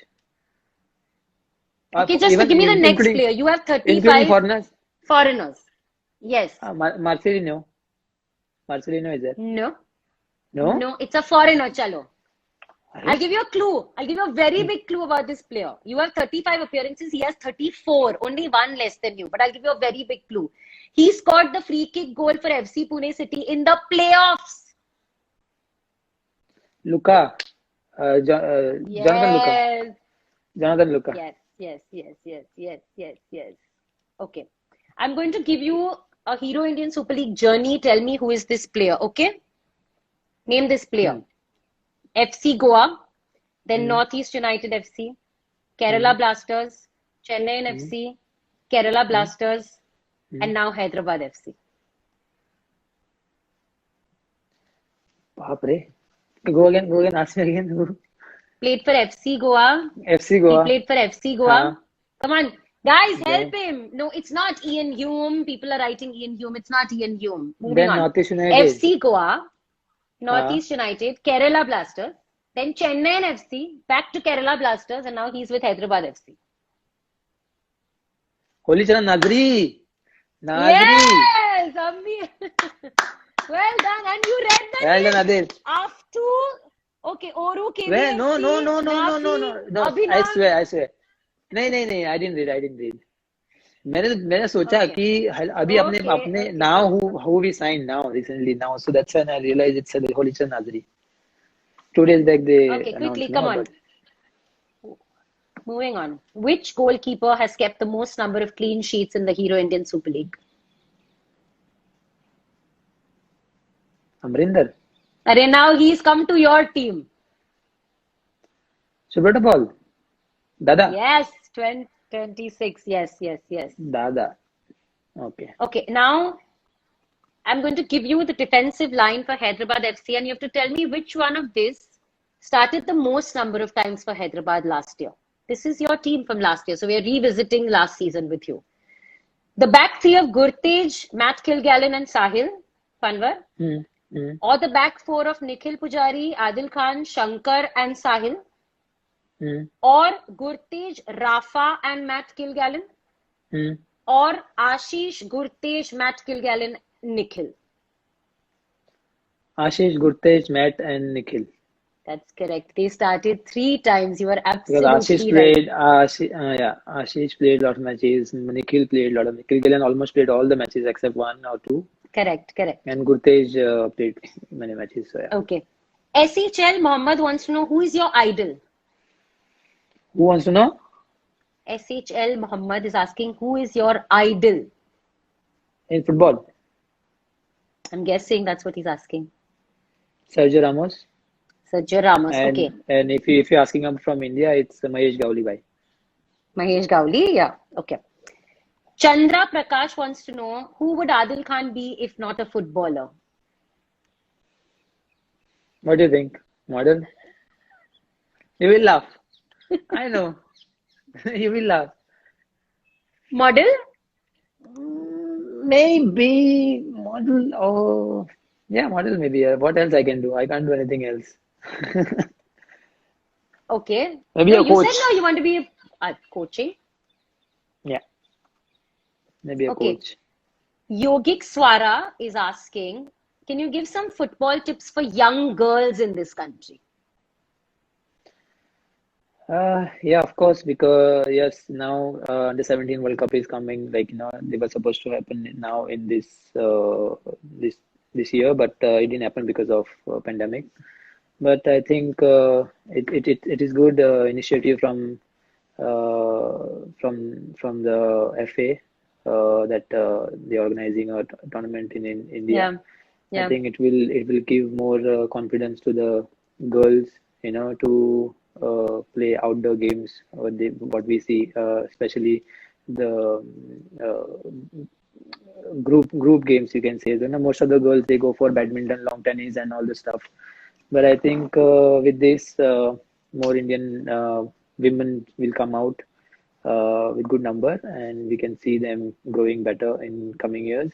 Okay, just give me the next player. You have 35 including foreigners. Foreigners. Yes. Marcelino. Marcelino is there? No. No? No, it's a foreigner, chalo. I'll give you a clue. I'll give you a very big clue about this player. You have 35 appearances. He has 34. Only one less than you. But I'll give you a very big clue. He scored the free kick goal for FC Pune City in the playoffs. Luka. Jonathan Luka. Jonathan Luka. Yes. Okay. I'm going to give you a Hero Indian Super League journey. Tell me who is this player, okay? Name this player. FC Goa, then Northeast United FC, Kerala Blasters, Chennai FC, Kerala Blasters, and now Hyderabad FC. Baapre. Go again, ask me again. Played for FC Goa. FC Goa. He played for FC Goa. Come on. Guys, help him. No, it's not Ian Hume. People are writing Ian Hume. It's not Ian Hume. Moving on. Northeast United. FC Goa, Northeast United, Kerala Blasters, then Chennai FC, back to Kerala Blasters, and now he's with Hyderabad FC. Holy Charan Nazri. Yes, Ammi. Well done, and you read the Well name done, Adil. after. Okay, Oru KVFC. Where? No. Abhinav. I swear. नहीं, I didn't read. मैंने सोचा कि अभी अपने now who we signed now recently now, so that's when I realized it's a Holy Charan Nazri. 2 days back they Okay, quickly, announced, come on. Moving on. Which goalkeeper has kept the most number of clean sheets in the Hero Indian Super League? Amrinder. Arey, now he's come to your team. Subrata Paul. Dada. Yes, 26. Yes. Dada. Okay, now I'm going to give you the defensive line for Hyderabad FC, and you have to tell me which one of this started the most number of times for Hyderabad last year. This is your team from last year, so we are revisiting last season with you. The back three of Gurtej, Matt Kilgallen, and Sahil Panwar, or the back four of Nikhil Pujari, Adil Khan, Shankar, and Sahil, or Gurtej, Rafa, and Matt Kilgallen, or Ashish, Gurtej, Matt Kilgallen, Nikhil. Ashish, Gurtej, Matt, and Nikhil. That's correct. They started 3 times. You are absolutely Because Ashish right. played, Ashish played a lot of matches. Nikhil played a lot of. Nikhil Gillen almost played all the matches except 1 or 2. Correct. And Gurtej played many matches. So yeah. Okay. SHL Mohammed wants to know who is your idol. Who wants to know? SHL Mohammed is asking who is your idol. In football? I'm guessing that's what he's asking. Sergio Ramos. Sergio Ramos. And, Okay. And if you're asking him from India, it's Mahesh Gowli bhai. Mahesh Gowli. Yeah. Okay. Chandra Prakash wants to know who would Adil Khan be if not a footballer? What do you think? Model? You will laugh. I know. You will laugh. Model? Maybe model. Oh, yeah, model maybe. What else I can do? I can't do anything else. Okay. Maybe No, a you coach. said no, you want to be coaching. Yeah. Maybe a Okay. coach. Yogik Swara is asking, can you give some football tips for young girls in this country? Yeah, of course, because yes, now the 17 World Cup is coming. Like, they were supposed to happen now in this this year, but it didn't happen because of pandemic. But I think it is good initiative from the FA that they're organizing a tournament in India. Yeah, I yeah, think it will give more confidence to the girls, to play outdoor games. What we see, especially the group games, you can say. Most of the girls, they go for badminton, long tennis, and all this stuff. But I think with this, more Indian women will come out with good number, and we can see them growing better in coming years.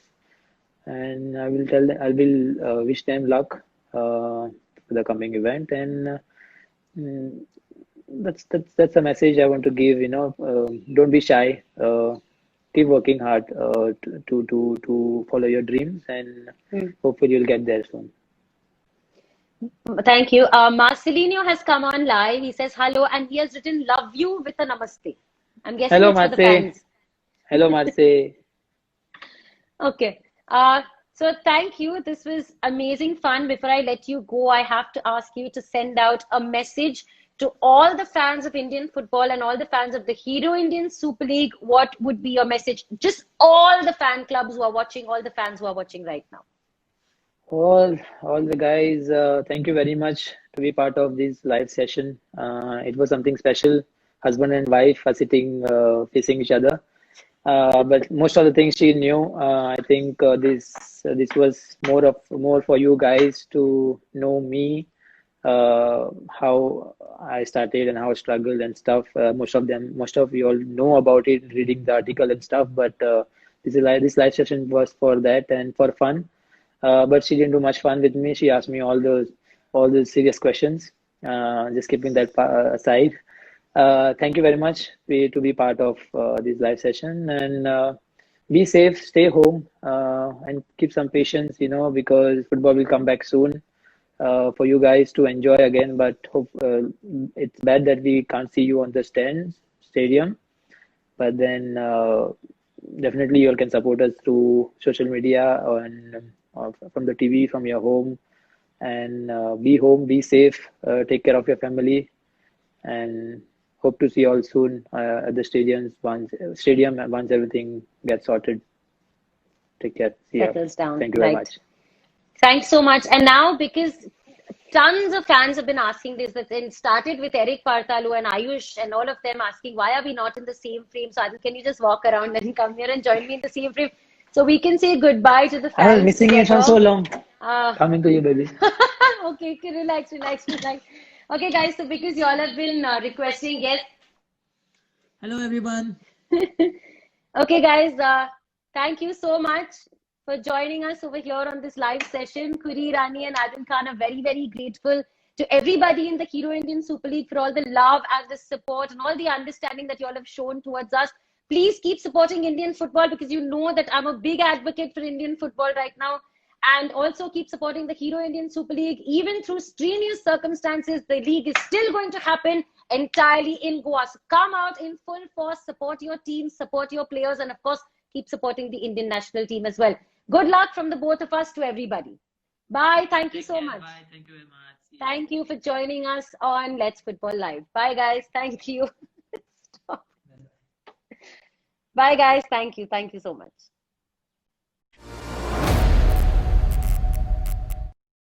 And I will wish them luck for the coming event. And mm, that's a message I want to give. Don't be shy. Keep working hard to follow your dreams, and mm. hopefully you'll get there soon. Thank you. Marcelino has come on live. He says hello, and he has written "love you" with a namaste. I'm guessing Hello, it's for the Marse. fans. Hello, Marse. Okay. So thank you. This was amazing fun. Before I let you go, I have to ask you to send out a message to all the fans of Indian football and all the fans of the Hero Indian Super League. What would be your message? Just all the fan clubs who are watching, all the fans who are watching right now. All the guys, thank you very much to be part of this live session. It was something special. Husband and wife are sitting facing each other. But most of the things she knew. I think this was more for you guys to know me, how I started and how I struggled and stuff. Most of you all know about it, reading the article and stuff. But this live session was for that and for fun. But she didn't do much fun with me. She asked me all those serious questions. Just keeping that aside. Thank you very much to be part of this live session, and be safe, stay home, and keep some patience, because football will come back soon for you guys to enjoy again. But it's bad that we can't see you on the stadium, but then definitely you all can support us through social media and from the TV, from your home, and be home, be safe, take care of your family, and hope to see you all soon at the stadium once everything gets sorted. Take care. See ya. Settles down. Thank you very Right. much. Thanks so much. And now, because tons of fans have been asking this, that it started with Eric Partalu and Ayush and all of them asking, why are we not in the same frame? So, Adil, can you just walk around and come here and join me in the same frame? So we can say goodbye to the I was fans missing you for together. so long. Uh, Coming to you, baby. okay, relax, relax, relax. Okay, guys, so because you all have been requesting, yes. Hello everyone. Okay, guys, thank you so much for joining us over here on this live session. Kuri, Rani, and Adil Khan are very, very grateful to everybody in the Hero Indian Super League for all the love and the support and all the understanding that you all have shown towards us. Please keep supporting Indian football, because you know that I'm a big advocate for Indian football right now. And also keep supporting the Hero Indian Super League. Even through strenuous circumstances, the league is still going to happen entirely in Goa. So come out in full force, support your team, support your players, and of course, keep supporting the Indian national team as well. Good luck from the both of us to everybody. Bye. Thank you Take so care. much. Bye. Thank you very much. See you. Thank you for joining us on Let's Football Live. Bye, guys. Thank you. Stop. Bye, guys. Thank you. Thank you so much.